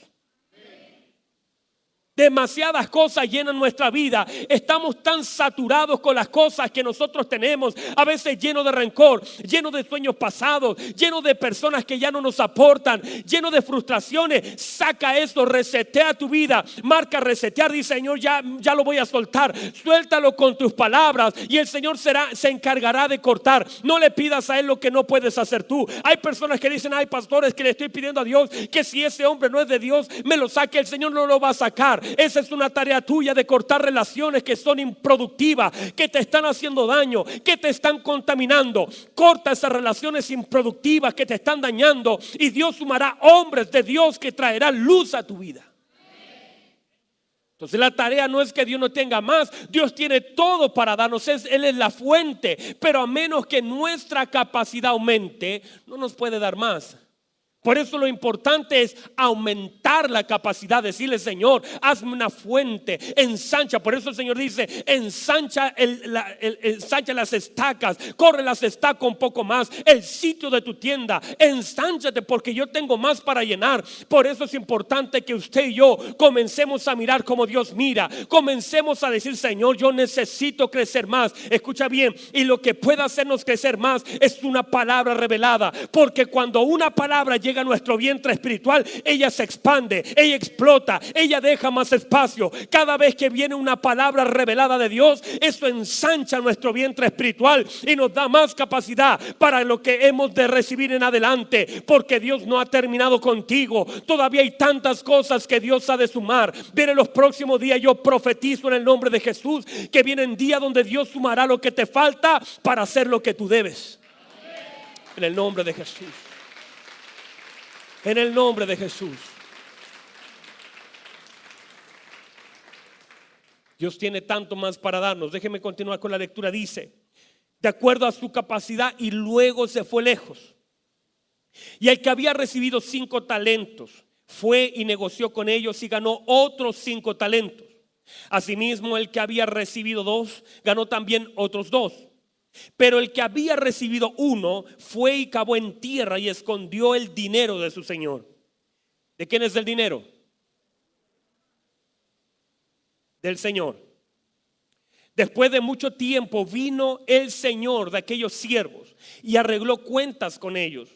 Demasiadas cosas llenan nuestra vida. Estamos tan saturados con las cosas que nosotros tenemos, a veces llenos de rencor, llenos de sueños pasados, llenos de personas que ya no nos aportan, llenos de frustraciones. Saca eso, resetea tu vida. Marca resetear, dice: Señor, ya lo voy a soltar. Suéltalo con tus palabras y el Señor se encargará de cortar. No le pidas a Él lo que no puedes hacer tú. Hay personas que dicen: ay, pastores, que le estoy pidiendo a Dios que si ese hombre no es de Dios, me lo saque. El Señor no lo va a sacar. Esa es una tarea tuya, de cortar relaciones que son improductivas, que te están haciendo daño, que te están contaminando. Corta esas relaciones improductivas que te están dañando, y Dios sumará hombres de Dios que traerán luz a tu vida. Entonces la tarea no es que Dios no tenga más. Dios tiene todo para darnos. Él es la fuente. Pero a menos que nuestra capacidad aumente, no nos puede dar más. Por eso lo importante es aumentar la capacidad, decirle: Señor, hazme una fuente, ensancha. Por eso el Señor dice: ensancha, ensancha las estacas, corre las estacas un poco más, el sitio de tu tienda, ensánchate, porque yo tengo más para llenar. Por eso es importante que usted y yo comencemos a mirar como Dios mira. Comencemos a decir: Señor, yo necesito crecer más. Escucha bien, y lo que pueda hacernos crecer más es una palabra revelada. Porque cuando una palabra llega a nuestro vientre espiritual, ella se expande, ella explota, ella deja más espacio. Cada vez que viene una palabra revelada de Dios, eso ensancha nuestro vientre espiritual y nos da más capacidad para lo que hemos de recibir en adelante. Porque Dios no ha terminado contigo. Todavía hay tantas cosas que Dios ha de sumar. Vienen los próximos días. Yo profetizo en el nombre de Jesús que vienen días donde Dios sumará lo que te falta para hacer lo que tú debes. En el nombre de Jesús. En el nombre de Jesús. Dios tiene tanto más para darnos. Déjeme continuar con la lectura. Dice: de acuerdo a su capacidad, y luego se fue lejos. Y el que había recibido 5 talentos fue y negoció con ellos y ganó otros 5 talentos. Asimismo, el que había recibido 2 ganó también otros 2. Pero el que había recibido 1 fue y cavó en tierra y escondió el dinero de su señor. ¿De quién es el dinero? Del Señor. Después de mucho tiempo vino el Señor de aquellos siervos y arregló cuentas con ellos.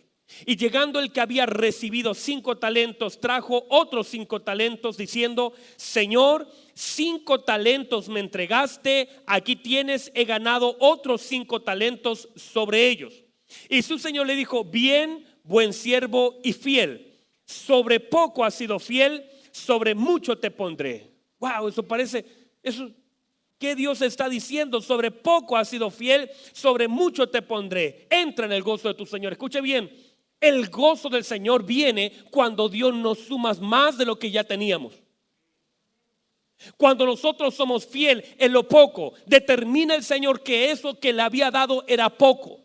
Y llegando el que había recibido 5 talentos, trajo otros 5 talentos, diciendo: Señor, 5 talentos me entregaste, aquí tienes, he ganado otros 5 talentos sobre ellos. Y su señor le dijo: bien, buen siervo y fiel, sobre poco has sido fiel, sobre mucho te pondré. Wow, eso parece, eso, ¿qué Dios está diciendo? Sobre poco has sido fiel, sobre mucho te pondré. Entra en el gozo de tu Señor. Escuche bien, el gozo del Señor viene cuando Dios nos suma más de lo que ya teníamos. Cuando nosotros somos fieles en lo poco, determina el Señor que eso que le había dado era poco.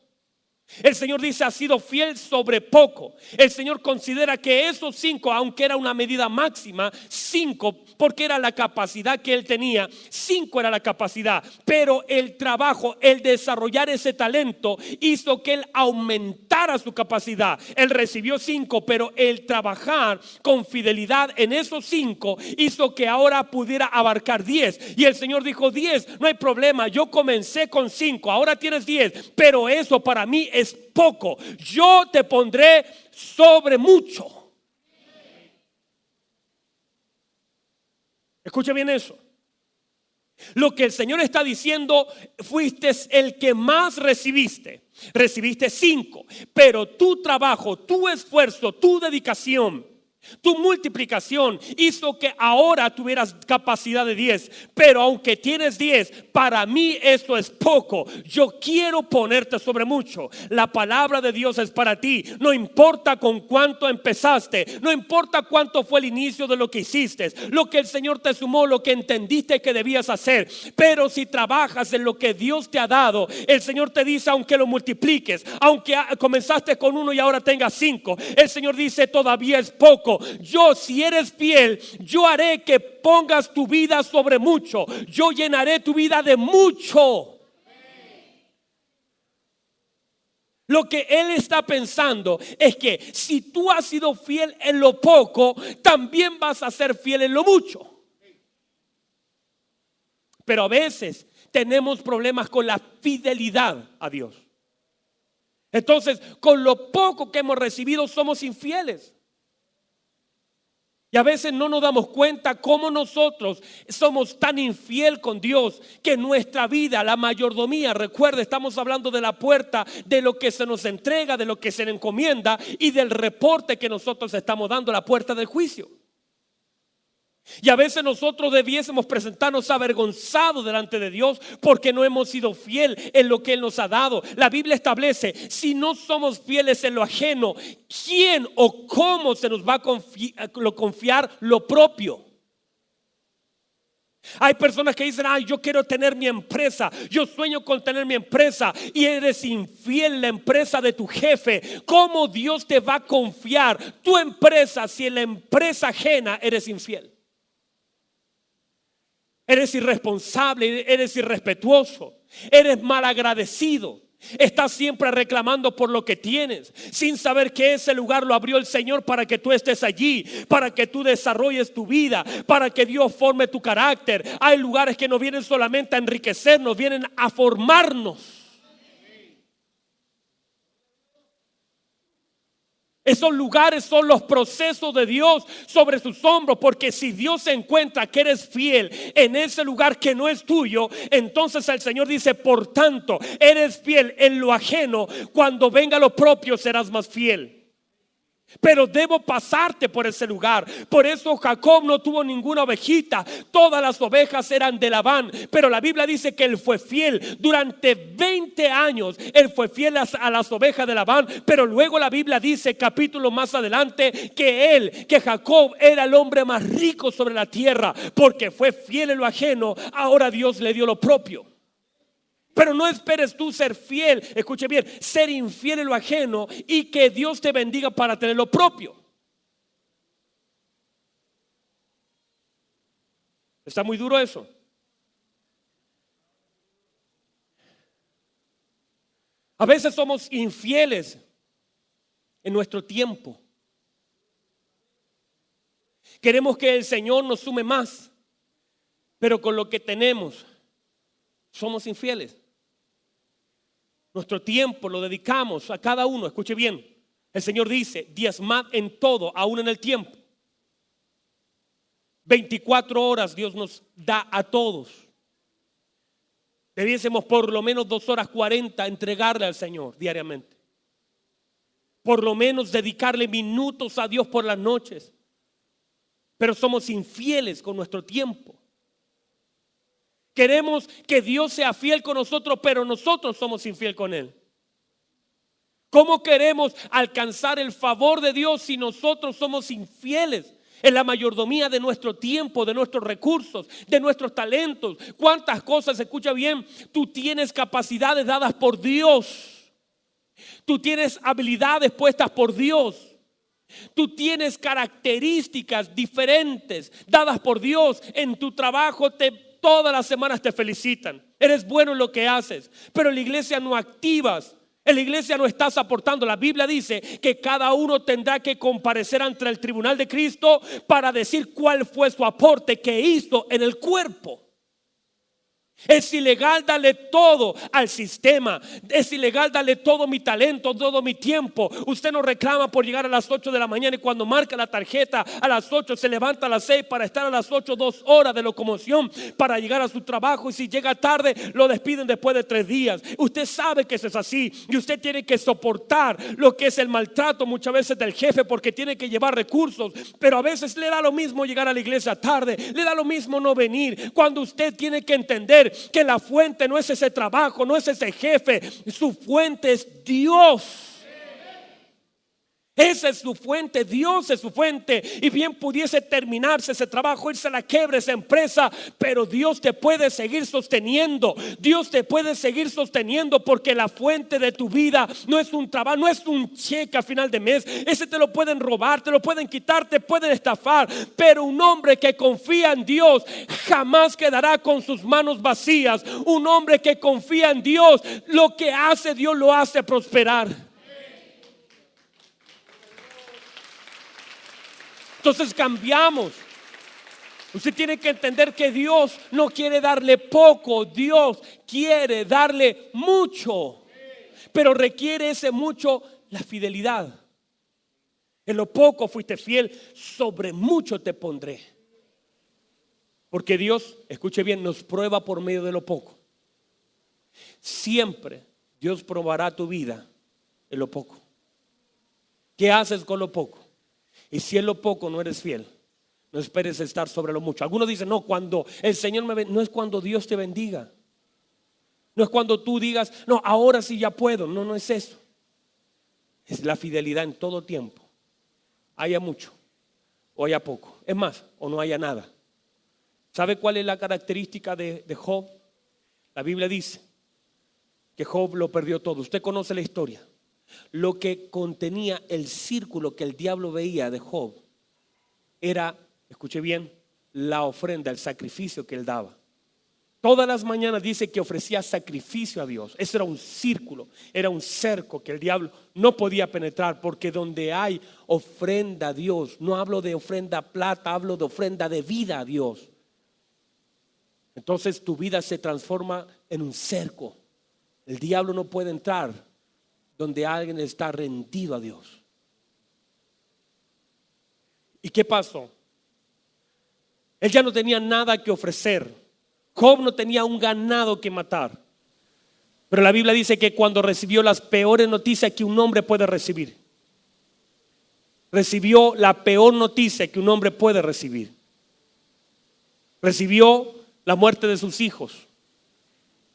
El Señor dice: ha sido fiel sobre poco. El Señor considera que esos 5, aunque era una medida máxima, 5, porque era la capacidad que él tenía, 5 era la capacidad, pero el trabajo, el desarrollar ese talento hizo que él aumentara su capacidad. Él recibió 5, pero el trabajar con fidelidad en esos 5 hizo que ahora pudiera abarcar 10. Y el Señor dijo: 10, no hay problema, yo comencé con 5, ahora tienes 10, pero eso para mí es poco. Yo te pondré sobre mucho. Escucha bien eso. Lo que el Señor está diciendo: fuiste el que más recibiste. Recibiste 5, pero tu trabajo, tu esfuerzo, tu dedicación, tu multiplicación hizo que ahora tuvieras capacidad de 10. Pero aunque tienes 10, para mí eso es poco. Yo quiero ponerte sobre mucho. La palabra de Dios es para ti. No importa con cuánto empezaste, no importa cuánto fue el inicio de lo que hiciste, lo que el Señor te sumó, lo que entendiste que debías hacer. Pero si trabajas en lo que Dios te ha dado, el Señor te dice: aunque lo multipliques, aunque comenzaste con 1 y ahora tengas 5, el Señor dice: todavía es poco. Yo, si eres fiel, yo haré que pongas tu vida sobre mucho. Yo llenaré tu vida de mucho. Lo que Él está pensando es que si tú has sido fiel en lo poco, también vas a ser fiel en lo mucho. Pero a veces tenemos problemas con la fidelidad a Dios. Entonces, con lo poco que hemos recibido somos infieles. Y a veces no nos damos cuenta cómo nosotros somos tan infiel con Dios que nuestra vida, la mayordomía, recuerda, estamos hablando de la puerta, de lo que se nos entrega, de lo que se nos encomienda y del reporte que nosotros estamos dando, la puerta del juicio. Y a veces nosotros debiésemos presentarnos avergonzados delante de Dios porque no hemos sido fiel en lo que Él nos ha dado. La Biblia establece, si no somos fieles en lo ajeno, ¿quién o cómo se nos va a confiar lo propio? Hay personas que dicen, ay, yo quiero tener mi empresa, yo sueño con tener mi empresa, y eres infiel en la empresa de tu jefe. ¿Cómo Dios te va a confiar tu empresa si en la empresa ajena eres infiel? Eres irresponsable, eres irrespetuoso, eres malagradecido. Estás siempre reclamando por lo que tienes, sin saber que ese lugar lo abrió el Señor para que tú estés allí, para que tú desarrolles tu vida, para que Dios forme tu carácter. Hay lugares que no vienen solamente a enriquecernos, vienen a formarnos. Esos lugares son los procesos de Dios sobre sus hombros, porque si Dios se encuentra que eres fiel en ese lugar que no es tuyo, entonces el Señor dice, por tanto, eres fiel en lo ajeno, cuando venga lo propio serás más fiel. Pero debo pasarte por ese lugar. Por eso Jacob no tuvo ninguna ovejita. Todas las ovejas eran de Labán. Pero la Biblia dice que él fue fiel. Durante 20 años él fue fiel a las ovejas de Labán. Pero luego la Biblia dice, capítulo más adelante, que Jacob era el hombre más rico sobre la tierra, porque fue fiel en lo ajeno. Ahora Dios le dio lo propio. Pero no esperes tú ser fiel, escuche bien, ser infiel en lo ajeno y que Dios te bendiga para tener lo propio. Está muy duro eso. A veces somos infieles en nuestro tiempo. Queremos que el Señor nos sume más, pero con lo que tenemos somos infieles. Nuestro tiempo lo dedicamos a cada uno. Escuche bien, el Señor dice, diezmad en todo, aún en el tiempo. 24 horas Dios nos da a todos. Debiésemos por lo menos 2 horas 40 entregarle al Señor diariamente. Por lo menos dedicarle minutos a Dios por las noches. Pero somos infieles con nuestro tiempo. Queremos que Dios sea fiel con nosotros, pero nosotros somos infiel con Él. ¿Cómo queremos alcanzar el favor de Dios si nosotros somos infieles en la mayordomía de nuestro tiempo, de nuestros recursos, de nuestros talentos? ¿Cuántas cosas, escucha bien, tú tienes capacidades dadas por Dios? Tú tienes habilidades puestas por Dios. Tú tienes características diferentes dadas por Dios. En tu trabajo todas las semanas te felicitan. Eres bueno en lo que haces, pero en la iglesia no activas. En la iglesia no estás aportando. La Biblia dice que cada uno tendrá que comparecer ante el tribunal de Cristo para decir cuál fue su aporte que hizo en el cuerpo. Es ilegal darle todo al sistema. Es ilegal darle todo mi talento, todo mi tiempo. Usted no reclama por llegar a las 8 de la mañana y cuando marca la tarjeta a las 8 se levanta a las 6 para estar a las 8 2 horas de locomoción para llegar a su trabajo, y si llega tarde lo despiden después de 3 días. Usted sabe que eso es así y usted tiene que soportar lo que es el maltrato muchas veces del jefe porque tiene que llevar recursos, pero a veces le da lo mismo llegar a la iglesia tarde, le da lo mismo no venir, cuando usted tiene que entender que la fuente no es ese trabajo, no es ese jefe, su fuente es Dios. Esa es su fuente, Dios es su fuente. Y bien pudiese terminarse ese trabajo, irse a la quiebra esa empresa, pero Dios te puede seguir sosteniendo. Dios te puede seguir sosteniendo porque la fuente de tu vida no es un trabajo, no es un cheque a final de mes. Ese te lo pueden robar, te lo pueden quitar, te pueden estafar, pero un hombre que confía en Dios jamás quedará con sus manos vacías. Un hombre que confía en Dios, lo que hace Dios lo hace prosperar. Entonces cambiamos. Usted tiene que entender que Dios no quiere darle poco, Dios quiere darle mucho, pero requiere ese mucho la fidelidad. En lo poco fuiste fiel, sobre mucho te pondré. Porque Dios, escuche bien, nos prueba por medio de lo poco. Siempre Dios probará tu vida en lo poco. ¿Qué haces con lo poco? Y si en lo poco no eres fiel, No esperes estar sobre lo mucho. Algunos dicen, no, cuando el Señor me bendiga. No es cuando Dios te bendiga. No es cuando tú digas, no, ahora sí ya puedo. No, no es eso. Es la fidelidad en todo tiempo. Haya mucho o haya poco. Es más, o no haya nada. ¿Sabe cuál es la característica de Job? La Biblia dice que Job lo perdió todo. Usted conoce la historia. Lo que contenía el círculo que el diablo veía de Job era, escuche bien, la ofrenda, el sacrificio que él daba. Todas las mañanas dice que ofrecía sacrificio a Dios. Eso era un círculo, era un cerco que el diablo no podía penetrar, porque donde hay ofrenda a Dios, no hablo de ofrenda a plata, hablo de ofrenda de vida a Dios. Entonces tu vida se transforma en un cerco. El diablo no puede entrar donde alguien está rendido a Dios. ¿Y qué pasó? Él ya no tenía nada que ofrecer. Job no tenía un ganado que matar. Pero la Biblia dice que cuando recibió las peores noticias que un hombre puede recibir, recibió la peor noticia que un hombre puede recibir. Recibió la muerte de sus hijos.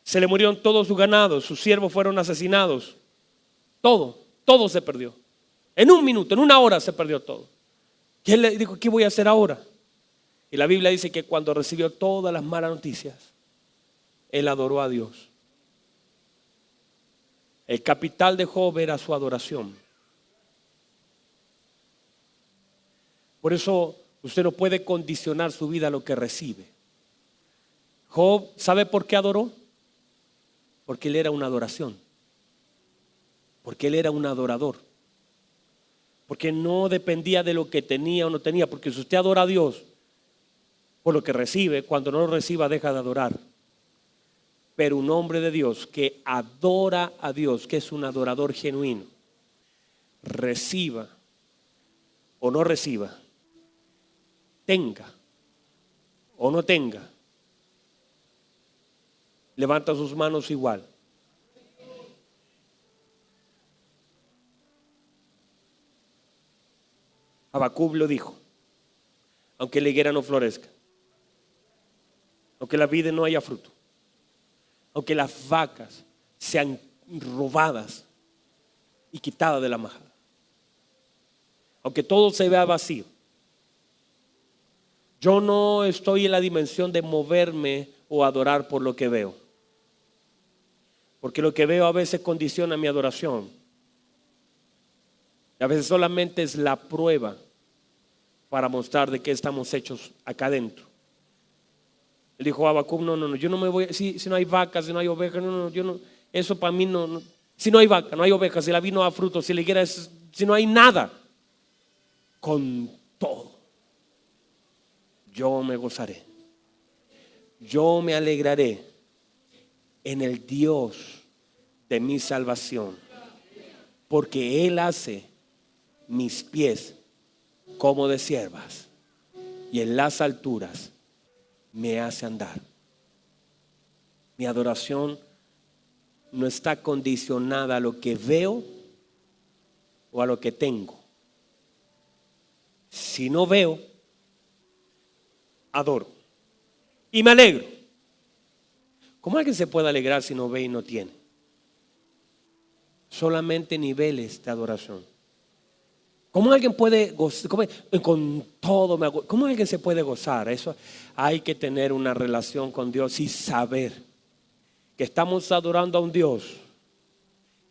Se le murieron todos sus ganados, sus siervos fueron asesinados. Todo se perdió. En un minuto, en una hora se perdió todo. Y él le dijo, ¿qué voy a hacer ahora? Y la Biblia dice que cuando recibió todas las malas noticias, él adoró a Dios. El capital de Job era su adoración. Por eso usted no puede condicionar su vida a lo que recibe. Job, ¿sabe por qué adoró? Porque él era una adoración. Porque él era un adorador. Porque no dependía de lo que tenía o no tenía. Porque si usted adora a Dios por lo que recibe, cuando no lo reciba deja de adorar. Pero un hombre de Dios que adora a Dios, que es un adorador genuino, reciba o no reciba, tenga o no tenga, levanta sus manos igual. Habacuc lo dijo: aunque la higuera no florezca, aunque la vid no haya fruto, aunque las vacas sean robadas y quitadas de la majada, aunque todo se vea vacío, yo no estoy en la dimensión de moverme o adorar por lo que veo, porque lo que veo a veces condiciona mi adoración. Y a veces solamente es la prueba para mostrar de qué estamos hechos acá adentro. Él dijo a Habacuc, no, yo no me voy, si no hay vacas, si no hay ovejas, yo no, eso para mí no. Si no hay vaca, no hay ovejas, si la vid no da fruto, si la higuera si no hay nada, con todo, yo me gozaré, yo me alegraré en el Dios de mi salvación, porque Él hace mis pies como de siervas y en las alturas me hace andar. Mi adoración no está condicionada a lo que veo o a lo que tengo. Si no veo, adoro y me alegro. ¿Cómo alguien se puede alegrar si no ve y no tiene? Solamente niveles de adoración. ¿Cómo alguien puede gozar? Con todo ¿cómo alguien se puede gozar? Eso hay que tener una relación con Dios y saber que estamos adorando a un Dios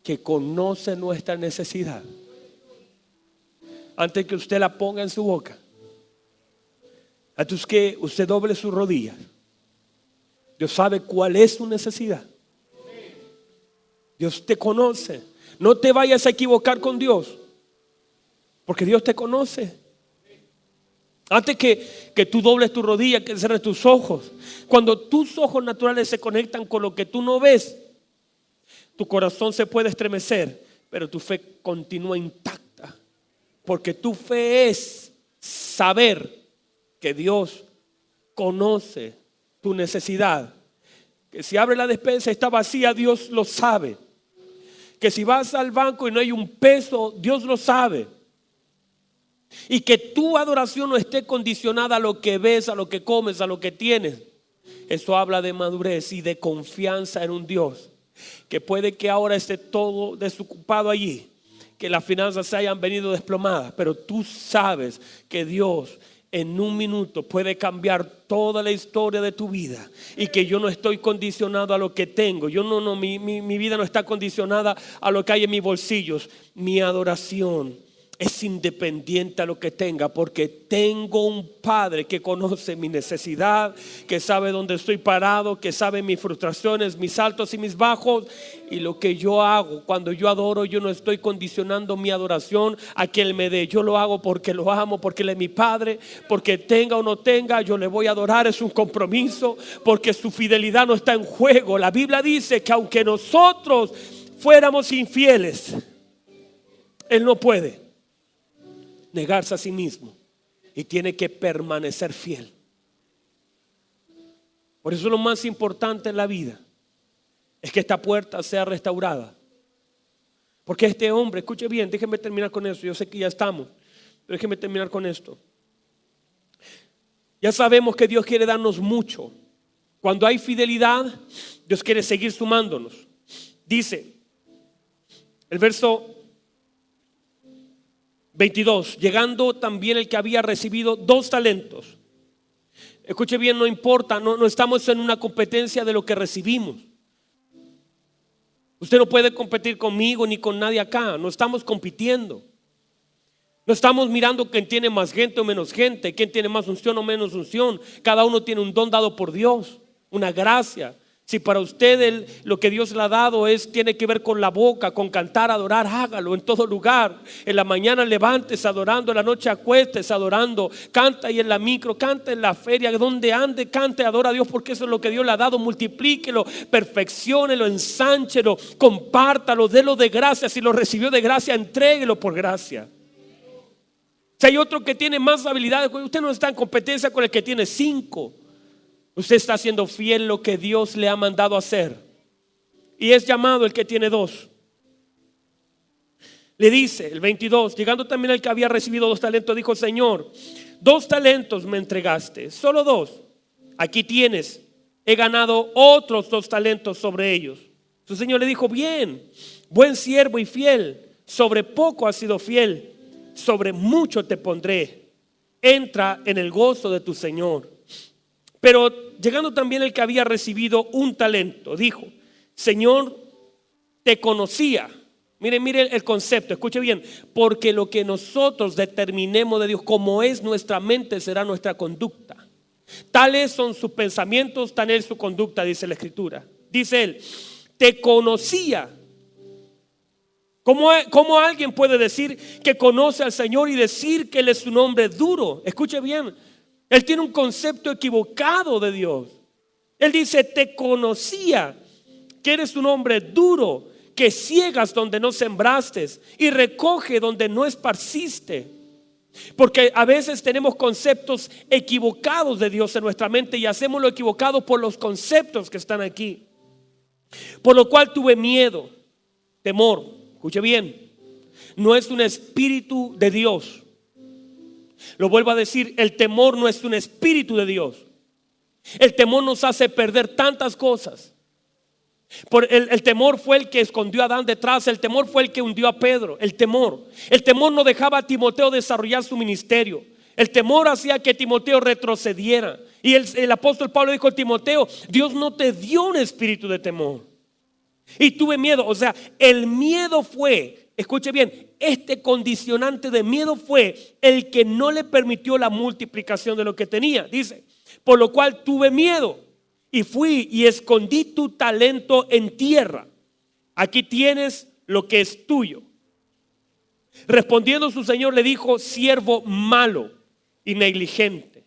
que conoce nuestra necesidad antes que usted la ponga en su boca, antes que usted doble sus rodillas. Dios sabe cuál es su necesidad. Dios te conoce. No te vayas a equivocar con Dios, porque Dios te conoce. Antes que tú dobles tu rodilla, que cierres tus ojos, cuando tus ojos naturales se conectan con lo que tú no ves, tu corazón se puede estremecer, pero tu fe continúa intacta, porque tu fe es saber que Dios conoce tu necesidad, que si abre la despensa está vacía, Dios lo sabe, que si vas al banco y no hay un peso, Dios lo sabe. Y que tu adoración no esté condicionada a lo que ves, a lo que comes, a lo que tienes. Eso habla de madurez y de confianza en un Dios que puede que ahora esté todo desocupado allí, que las finanzas se hayan venido desplomadas, pero tú sabes que Dios en un minuto puede cambiar toda la historia de tu vida, y que yo no estoy condicionado a lo que tengo. Mi vida no está condicionada a lo que hay en mis bolsillos. Mi adoración es independiente a lo que tenga, porque tengo un Padre que conoce mi necesidad, que sabe dónde estoy parado, que sabe mis frustraciones, mis altos y mis bajos. Y lo que yo hago cuando yo adoro, yo no estoy condicionando mi adoración a que Él me dé. Yo lo hago porque lo amo, porque Él es mi Padre, porque tenga o no tenga, yo le voy a adorar. Es un compromiso, porque su fidelidad no está en juego. La Biblia dice que aunque nosotros fuéramos infieles, Él no puede negarse a sí mismo y tiene que permanecer fiel. Por eso lo más importante en la vida es que esta puerta sea restaurada. Porque este hombre, escuche bien, déjenme terminar con esto. Yo sé que ya estamos, pero déjenme terminar con esto. Ya sabemos que Dios quiere darnos mucho. Cuando hay fidelidad, Dios quiere seguir sumándonos. Dice el verso 22, llegando también el que había recibido 2 talentos. Escuche bien, no importa, no estamos en una competencia de lo que recibimos. Usted no puede competir conmigo ni con nadie acá. No estamos compitiendo. No estamos mirando quién tiene más gente o menos gente, quién tiene más unción o menos unción. Cada uno tiene un don dado por Dios, una gracia. Si para usted lo que Dios le ha dado tiene que ver con la boca, con cantar, adorar, hágalo en todo lugar. En la mañana levántese adorando, en la noche acuéstese adorando. Canta ahí en la micro, canta en la feria, donde ande, cante, adora a Dios, porque eso es lo que Dios le ha dado. Multiplíquelo, perfecciónelo, ensánchelo, compártalo, délo de gracia. Si lo recibió de gracia, entréguelo por gracia. Si hay otro que tiene más habilidades, usted no está en competencia con el que tiene 5. Usted está haciendo fiel lo que Dios le ha mandado hacer. Y es llamado el que tiene 2. Le dice el 22, llegando también el que había recibido 2 talentos, dijo: Señor, 2 talentos me entregaste, solo 2. Aquí tienes, he ganado otros 2 talentos sobre ellos. Su señor le dijo: bien, buen siervo y fiel, sobre poco has sido fiel, sobre mucho te pondré. Entra en el gozo de tu señor. Pero llegando también el que había recibido 1 talento, dijo: Señor, te conocía. Mire el concepto, escuche bien. Porque lo que nosotros determinemos de Dios, como es nuestra mente, será nuestra conducta. Tales son sus pensamientos, tal es su conducta, dice la Escritura. Dice él: te conocía. ¿Cómo alguien puede decir que conoce al Señor y decir que Él es un hombre duro? Escuche bien. Él tiene un concepto equivocado de Dios. Él dice: te conocía, que eres un hombre duro, que ciegas donde no sembraste y recoge donde no esparciste. Porque a veces tenemos conceptos equivocados de Dios en nuestra mente y hacemos lo equivocado por los conceptos que están aquí. Por lo cual tuve miedo, temor. Escuche bien, no es un espíritu de Dios. Lo vuelvo a decir, el temor no es un espíritu de Dios. El temor nos hace perder tantas cosas. El temor fue el que escondió a Adán detrás. El temor fue el que hundió a Pedro. El temor no dejaba a Timoteo desarrollar su ministerio. El temor hacía que Timoteo retrocediera. Y el apóstol Pablo dijo a Timoteo: Dios no te dio un espíritu de temor. Y tuve miedo. O sea, el miedo fue, escuche bien, este condicionante de miedo fue el que no le permitió la multiplicación de lo que tenía. Dice: por lo cual tuve miedo y fui y escondí tu talento en tierra. Aquí tienes lo que es tuyo. Respondiendo su señor le dijo: siervo malo y negligente,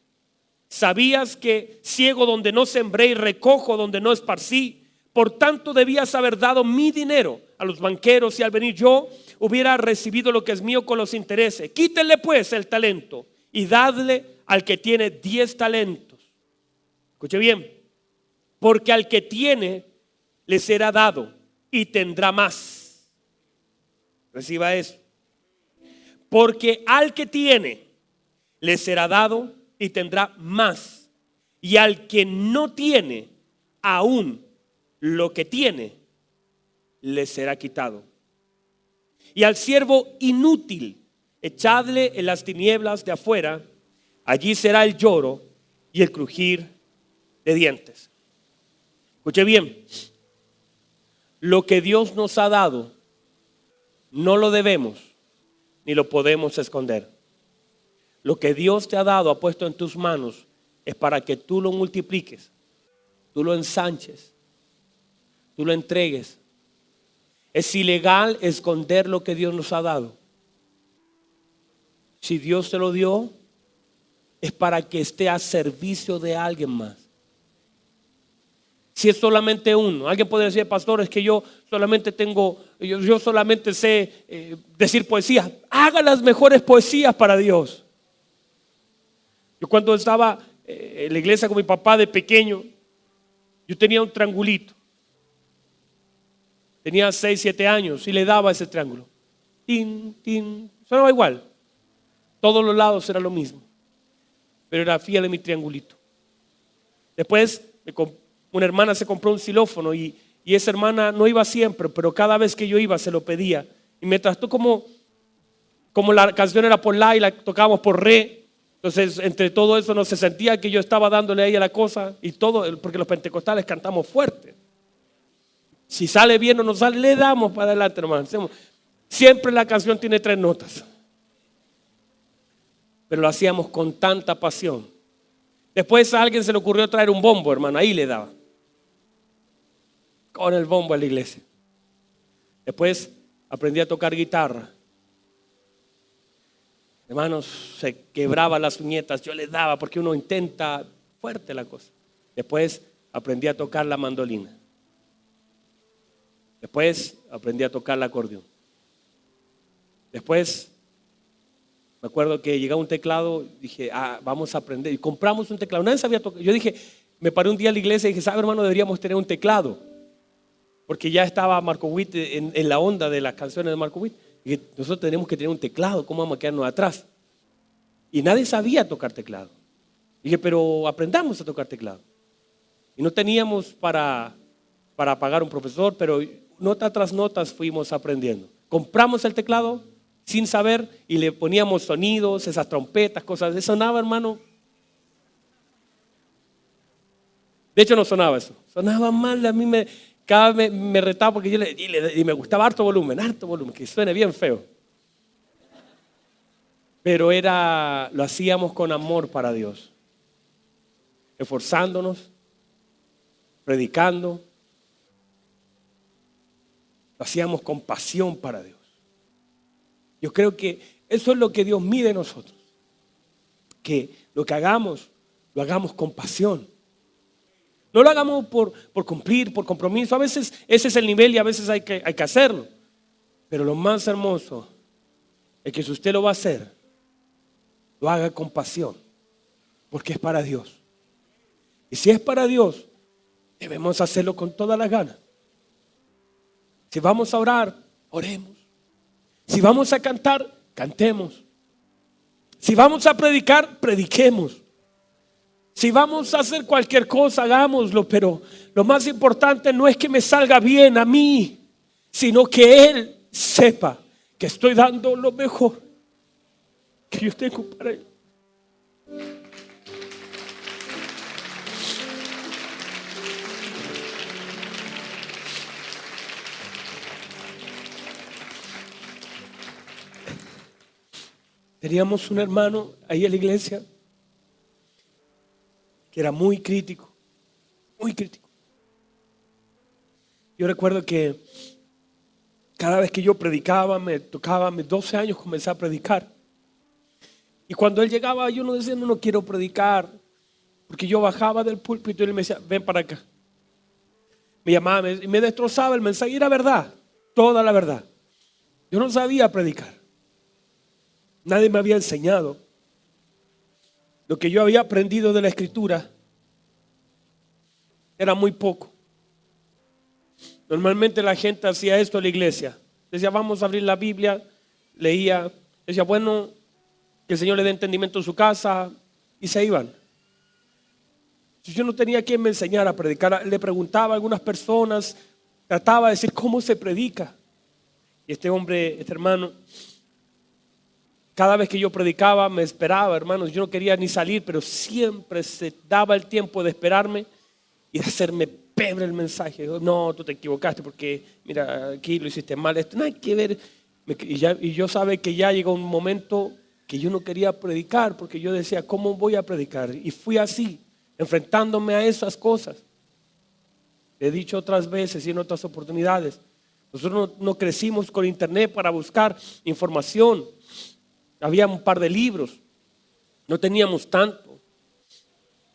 sabías que ciego donde no sembré y recojo donde no esparcí. Por tanto debías haber dado mi dinero a los banqueros, y al venir yo hubiera recibido lo que es mío con los intereses. Quítenle pues el talento y dadle al que tiene 10 talentos. Escuche bien, porque al que tiene le será dado y tendrá más. Reciba eso. Porque al que tiene, le será dado y tendrá más. Y al que no tiene, aún lo que tiene, le será quitado. Y al siervo inútil, echadle en las tinieblas de afuera, allí será el lloro y el crujir de dientes. Escuche bien, lo que Dios nos ha dado, no lo debemos ni lo podemos esconder. Lo que Dios te ha dado, ha puesto en tus manos, es para que tú lo multipliques, tú lo ensanches, tú lo entregues. Es ilegal esconder lo que Dios nos ha dado. Si Dios te lo dio, es para que esté a servicio de alguien más. Si es solamente uno, alguien puede decir, pastor, es que yo solamente sé decir poesía. Haga las mejores poesías para Dios. Yo cuando estaba en la iglesia con mi papá de pequeño, yo tenía un triangulito. Tenía 6, 7 años y le daba ese triángulo. Tin, tin, sonaba igual. Todos los lados era lo mismo. Pero era fiel a mi triangulito. Después una hermana se compró un xilófono y esa hermana no iba siempre, pero cada vez que yo iba se lo pedía. Y me trató como la canción era por la y la tocábamos por re. Entonces entre todo eso no se sentía que yo estaba dándole a ella la cosa y todo, porque los pentecostales cantamos fuerte. Si sale bien o no sale, le damos para adelante, hermano. Siempre la canción tiene 3 notas. Pero lo hacíamos con tanta pasión. Después a alguien se le ocurrió traer un bombo, hermano, ahí le daba. Con el bombo a la iglesia. Después aprendí a tocar guitarra. Hermanos, se quebraba las uñetas, yo le daba porque uno intenta fuerte la cosa. Después aprendí a tocar la mandolina. Después aprendí a tocar el acordeón. Después me acuerdo que llegaba un teclado, dije, vamos a aprender. Y compramos un teclado. Nadie sabía tocar. Yo dije, me paré un día a la iglesia y dije, ¿sabe, hermano? Deberíamos tener un teclado. Porque ya estaba Marco Witt en la onda de las canciones de Marco Witt. Y dije, nosotros tenemos que tener un teclado. ¿Cómo vamos a quedarnos atrás? Y nadie sabía tocar teclado. Y dije, pero aprendamos a tocar teclado. Y no teníamos para pagar un profesor, pero nota tras notas fuimos aprendiendo. Compramos el teclado sin saber y le poníamos sonidos, esas trompetas, cosas. Sonaba, hermano. De hecho no sonaba eso. Sonaba mal. A mí cada vez me retaba porque y me gustaba harto volumen, que suene bien feo. Pero lo hacíamos con amor para Dios. Esforzándonos, predicando. Lo hacíamos con pasión para Dios. Yo creo que eso es lo que Dios mide en nosotros. Que lo que hagamos, lo hagamos con pasión. No lo hagamos por cumplir, por compromiso. A veces ese es el nivel y a veces hay que hacerlo. Pero lo más hermoso es que si usted lo va a hacer, lo haga con pasión. Porque es para Dios. Y si es para Dios, debemos hacerlo con todas las ganas. Si vamos a orar, oremos. Si vamos a cantar, cantemos. Si vamos a predicar, prediquemos. Si vamos a hacer cualquier cosa, hagámoslo. Pero lo más importante no es que me salga bien a mí, sino que Él sepa que estoy dando lo mejor que yo tengo para Él. Teníamos un hermano ahí en la iglesia que era muy crítico, muy crítico. Yo recuerdo que cada vez que yo predicaba, me tocaba, a mis 12 años comencé a predicar. Y cuando él llegaba, yo no decía, no quiero predicar, porque yo bajaba del púlpito y él me decía, ven para acá. Me llamaba y me destrozaba el mensaje, y era verdad, toda la verdad. Yo no sabía predicar. Nadie me había enseñado. Lo que yo había aprendido de la Escritura era muy poco. Normalmente la gente hacía esto en la iglesia. Decía, vamos a abrir la Biblia, leía Decía, bueno, que el Señor le dé entendimiento en su casa, y se iban. Yo no tenía quien me enseñara a predicar. Le preguntaba a algunas personas, trataba de decir cómo se predica. Y este hombre, este hermano, cada vez que yo predicaba me esperaba, hermanos. Yo no quería ni salir, pero siempre se daba el tiempo de esperarme y de hacerme pebre el mensaje. No, tú te equivocaste porque mira, aquí lo hiciste mal. Esto no hay que ver. Y yo sabía que ya llegó un momento que yo no quería predicar, porque yo decía, ¿cómo voy a predicar? Y fui así, enfrentándome a esas cosas. He dicho otras veces y en otras oportunidades, nosotros no crecimos con internet para buscar información. Había un par de libros, no teníamos tanto.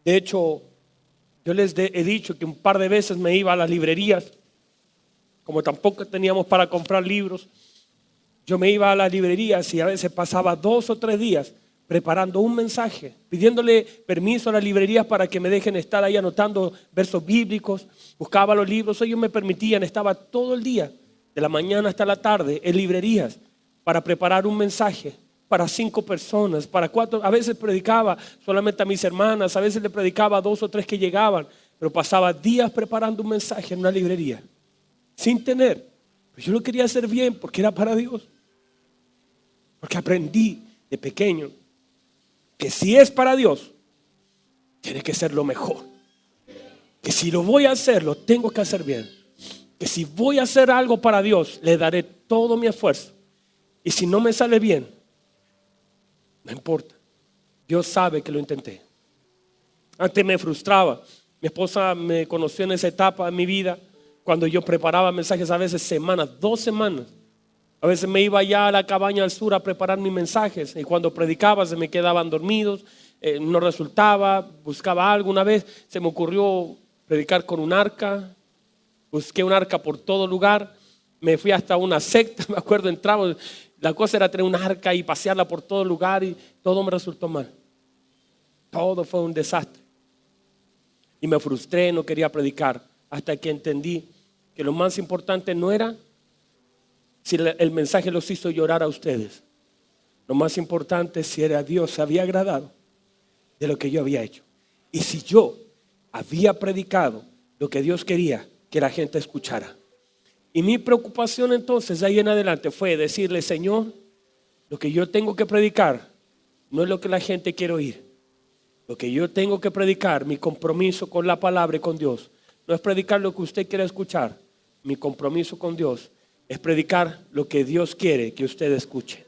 De hecho, yo les he dicho que un par de veces me iba a las librerías, como tampoco teníamos para comprar libros. Yo me iba a las librerías y a veces pasaba 2 o 3 días preparando un mensaje, pidiéndole permiso a las librerías para que me dejen estar ahí anotando versos bíblicos. Buscaba los libros, ellos me permitían, estaba todo el día, de la mañana hasta la tarde, en librerías para preparar un mensaje para 5 personas, para 4. A veces predicaba solamente a mis hermanas, a veces le predicaba a 2 o 3 que llegaban, pero pasaba días preparando un mensaje en una librería, sin tener. Pero yo lo quería hacer bien porque era para Dios. Porque aprendí de pequeño que si es para Dios, tiene que ser lo mejor. Que si lo voy a hacer, lo tengo que hacer bien. Que si voy a hacer algo para Dios, le daré todo mi esfuerzo. Y si no me sale bien, no importa. Dios sabe que lo intenté. Antes me frustraba. Mi esposa me conoció en esa etapa de mi vida, cuando yo preparaba mensajes a veces semanas, 2 semanas. A veces me iba allá a la cabaña al sur a preparar mis mensajes y cuando predicaba se me quedaban dormidos, no resultaba, buscaba algo. Una vez se me ocurrió predicar con un arca, busqué un arca por todo lugar, me fui hasta una secta, me acuerdo, entramos, la cosa era tener un arca y pasearla por todo lugar y todo me resultó mal. Todo fue un desastre. Y me frustré, no quería predicar, hasta que entendí que lo más importante no era si el mensaje los hizo llorar a ustedes. Lo más importante es si era Dios, se había agradado de lo que yo había hecho. Y si yo había predicado lo que Dios quería que la gente escuchara. Y mi preocupación entonces de ahí en adelante fue decirle, Señor, lo que yo tengo que predicar no es lo que la gente quiere oír. Lo que yo tengo que predicar, mi compromiso con la palabra y con Dios, no es predicar lo que usted quiere escuchar. Mi compromiso con Dios es predicar lo que Dios quiere que usted escuche.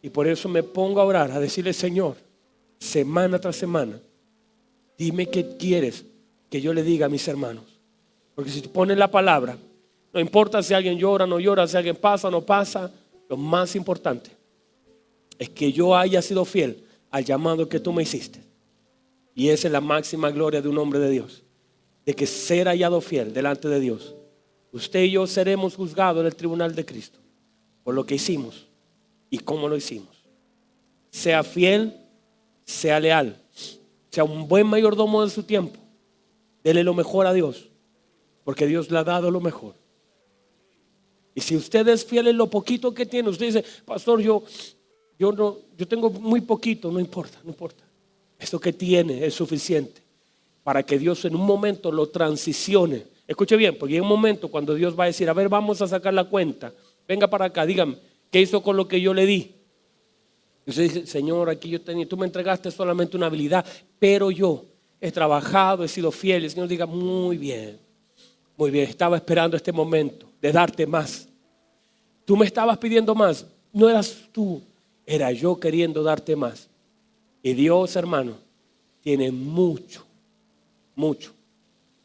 Y por eso me pongo a orar, a decirle, Señor, semana tras semana, dime qué quieres que yo le diga a mis hermanos. Porque si tú pones la palabra, no importa si alguien llora o no llora, si alguien pasa o no pasa, lo más importante es que yo haya sido fiel al llamado que tú me hiciste. Y esa es la máxima gloria de un hombre de Dios, de que ser hallado fiel delante de Dios. Usted y yo seremos juzgados en el tribunal de Cristo por lo que hicimos y cómo lo hicimos. Sea fiel, sea leal, sea un buen mayordomo de su tiempo. Dele lo mejor a Dios, porque Dios le ha dado lo mejor. Y si usted es fiel en lo poquito que tiene, usted dice, pastor, yo tengo muy poquito, no importa. Esto que tiene es suficiente para que Dios en un momento lo transicione. Escuche bien, porque hay un momento cuando Dios va a decir, a ver, vamos a sacar la cuenta. Venga para acá, dígame, ¿qué hizo con lo que yo le di? Y usted dice, Señor, aquí yo tenía, tú me entregaste solamente una habilidad, pero yo he trabajado, he sido fiel. El Señor diga, muy bien, estaba esperando este momento de darte más. Tú me estabas pidiendo más, no eras tú, era yo queriendo darte más. Y Dios, hermano, tiene mucho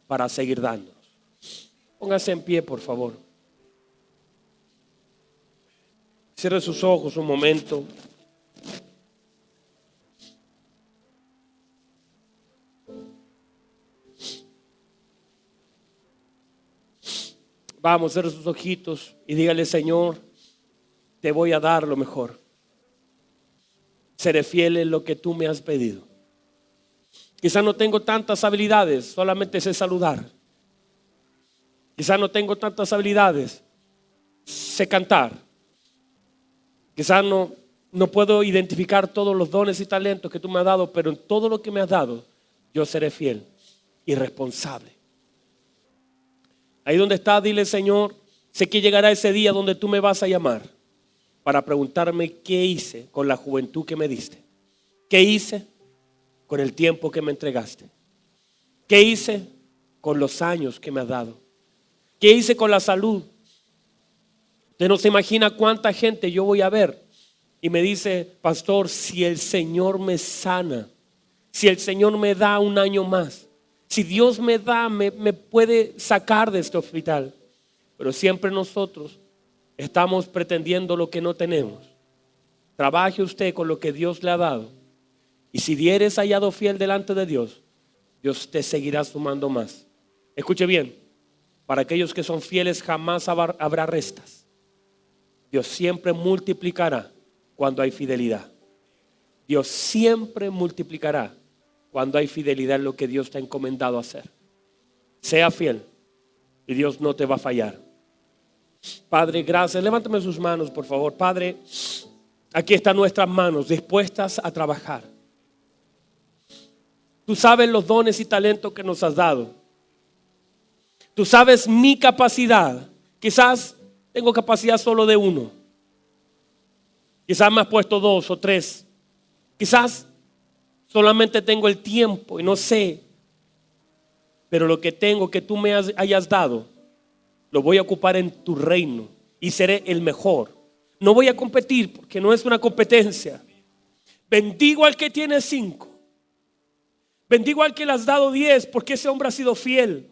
para seguir dándonos. Póngase en pie, por favor. Cierre sus ojos un momento. Vamos, cierre sus ojitos y dígale, Señor, te voy a dar lo mejor. Seré fiel en lo que tú me has pedido. Quizás no tengo tantas habilidades, solamente sé saludar. Quizás no tengo tantas habilidades, sé cantar. Quizás no puedo identificar todos los dones y talentos que tú me has dado, pero en todo lo que me has dado, yo seré fiel y responsable. Ahí donde estás, dile: Señor, sé que llegará ese día donde tú me vas a llamar para preguntarme qué hice con la juventud que me diste. ¿Qué hice con el tiempo que me entregaste? ¿Qué hice con los años que me has dado? ¿Qué hice con la salud? Usted no se imagina cuánta gente yo voy a ver y me dice: pastor, si el Señor me sana, si el Señor me da un año más, si Dios me da, me puede sacar de este hospital. Pero siempre nosotros estamos pretendiendo lo que no tenemos. Trabaje usted con lo que Dios le ha dado, y si eres hallado fiel delante de Dios, Dios te seguirá sumando más. Escuche bien: para aquellos que son fieles jamás habrá restas. Dios siempre multiplicará cuando hay fidelidad. Dios siempre multiplicará cuando hay fidelidad en lo que Dios te ha encomendado a hacer. Sea fiel y Dios no te va a fallar. Padre, gracias. Levántame sus manos, por favor. Padre, aquí están nuestras manos dispuestas a trabajar. Tú sabes los dones y talentos que nos has dado. Tú sabes mi capacidad. Quizás tengo capacidad solo de uno. Quizás me has puesto 2 o 3. Quizás solamente tengo el tiempo y no sé. Pero lo que tengo que tú me hayas dado, lo voy a ocupar en tu reino y seré el mejor. No voy a competir porque no es una competencia. Bendigo al que tiene 5. Bendigo al que le has dado 10 porque ese hombre ha sido fiel.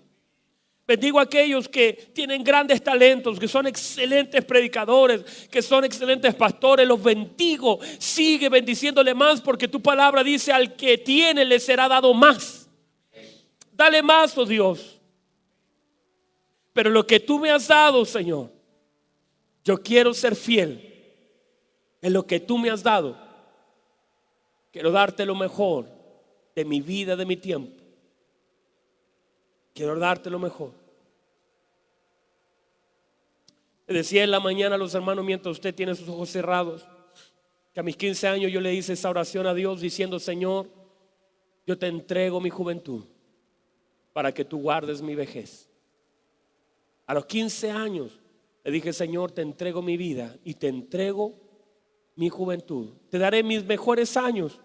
Bendigo a aquellos que tienen grandes talentos, que son excelentes predicadores, que son excelentes pastores. Los bendigo. Sigue bendiciéndole más, porque tu palabra dice: al que tiene le será dado más. Dale más, oh Dios. Pero lo que tú me has dado, Señor, yo quiero ser fiel en lo que tú me has dado. Quiero darte lo mejor de mi vida, de mi tiempo. Quiero darte lo mejor. Le decía en la mañana a los hermanos, mientras usted tiene sus ojos cerrados, que a mis 15 años yo le hice esa oración a Dios diciendo: Señor, yo te entrego mi juventud para que tú guardes mi vejez. A los 15 años le dije: Señor, te entrego mi vida y te entrego mi juventud. Te daré mis mejores años.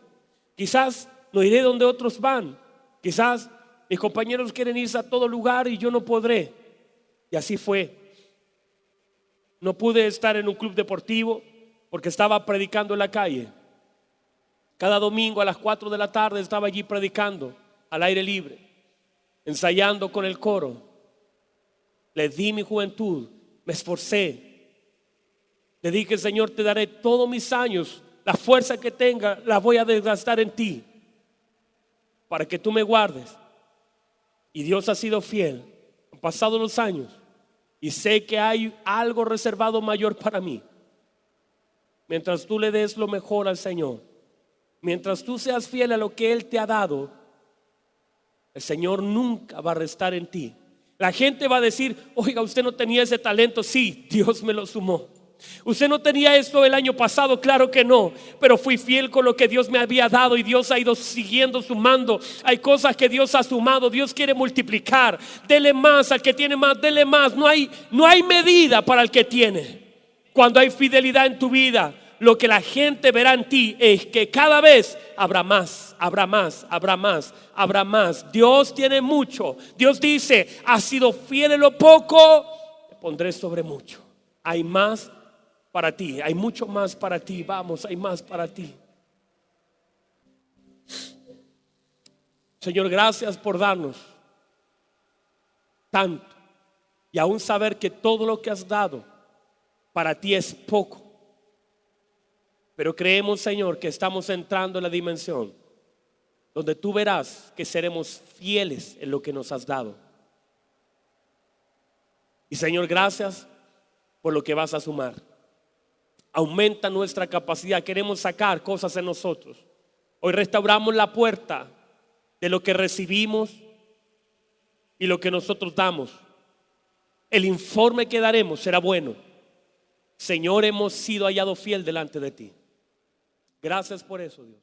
Quizás no iré donde otros van. Quizás mis compañeros quieren irse a todo lugar y yo no podré. Y así fue. No pude estar en un club deportivo porque estaba predicando en la calle. Cada domingo a las 4 de la tarde estaba allí predicando al aire libre, ensayando con el coro. Le di mi juventud, me esforcé. Le dije: Señor, te daré todos mis años. La fuerza que tenga la voy a desgastar en ti para que tú me guardes. Y Dios ha sido fiel. Han pasado los años y sé que hay algo reservado mayor para mí. Mientras tú le des lo mejor al Señor, mientras tú seas fiel a lo que Él te ha dado, el Señor nunca va a restar en ti. La gente va a decir: oiga, usted no tenía ese talento. Sí, Dios me lo sumó. Usted no tenía esto el año pasado, claro que no, pero fui fiel con lo que Dios me había dado y Dios ha ido siguiendo sumando. Hay cosas que Dios ha sumado. Dios quiere multiplicar. Dele más al que tiene más, dele más. No hay medida para el que tiene. Cuando hay fidelidad en tu vida, lo que la gente verá en ti es que cada vez habrá más, habrá más, habrá más, habrá más. Dios tiene mucho. Dios dice: has sido fiel en lo poco, te pondré sobre mucho. Hay más para ti, hay mucho más para ti. Vamos, hay más para ti. Señor, gracias por darnos tanto y aún saber que todo lo que has dado para ti es poco. Pero creemos, Señor, que estamos entrando en la dimensión donde tú verás que seremos fieles en lo que nos has dado. Y Señor, gracias por lo que vas a sumar. Aumenta nuestra capacidad. Queremos sacar cosas en nosotros. Hoy restauramos la puerta de lo que recibimos y lo que nosotros damos. El informe que daremos será bueno. Señor, hemos sido hallados fiel delante de ti. Gracias por eso, Dios.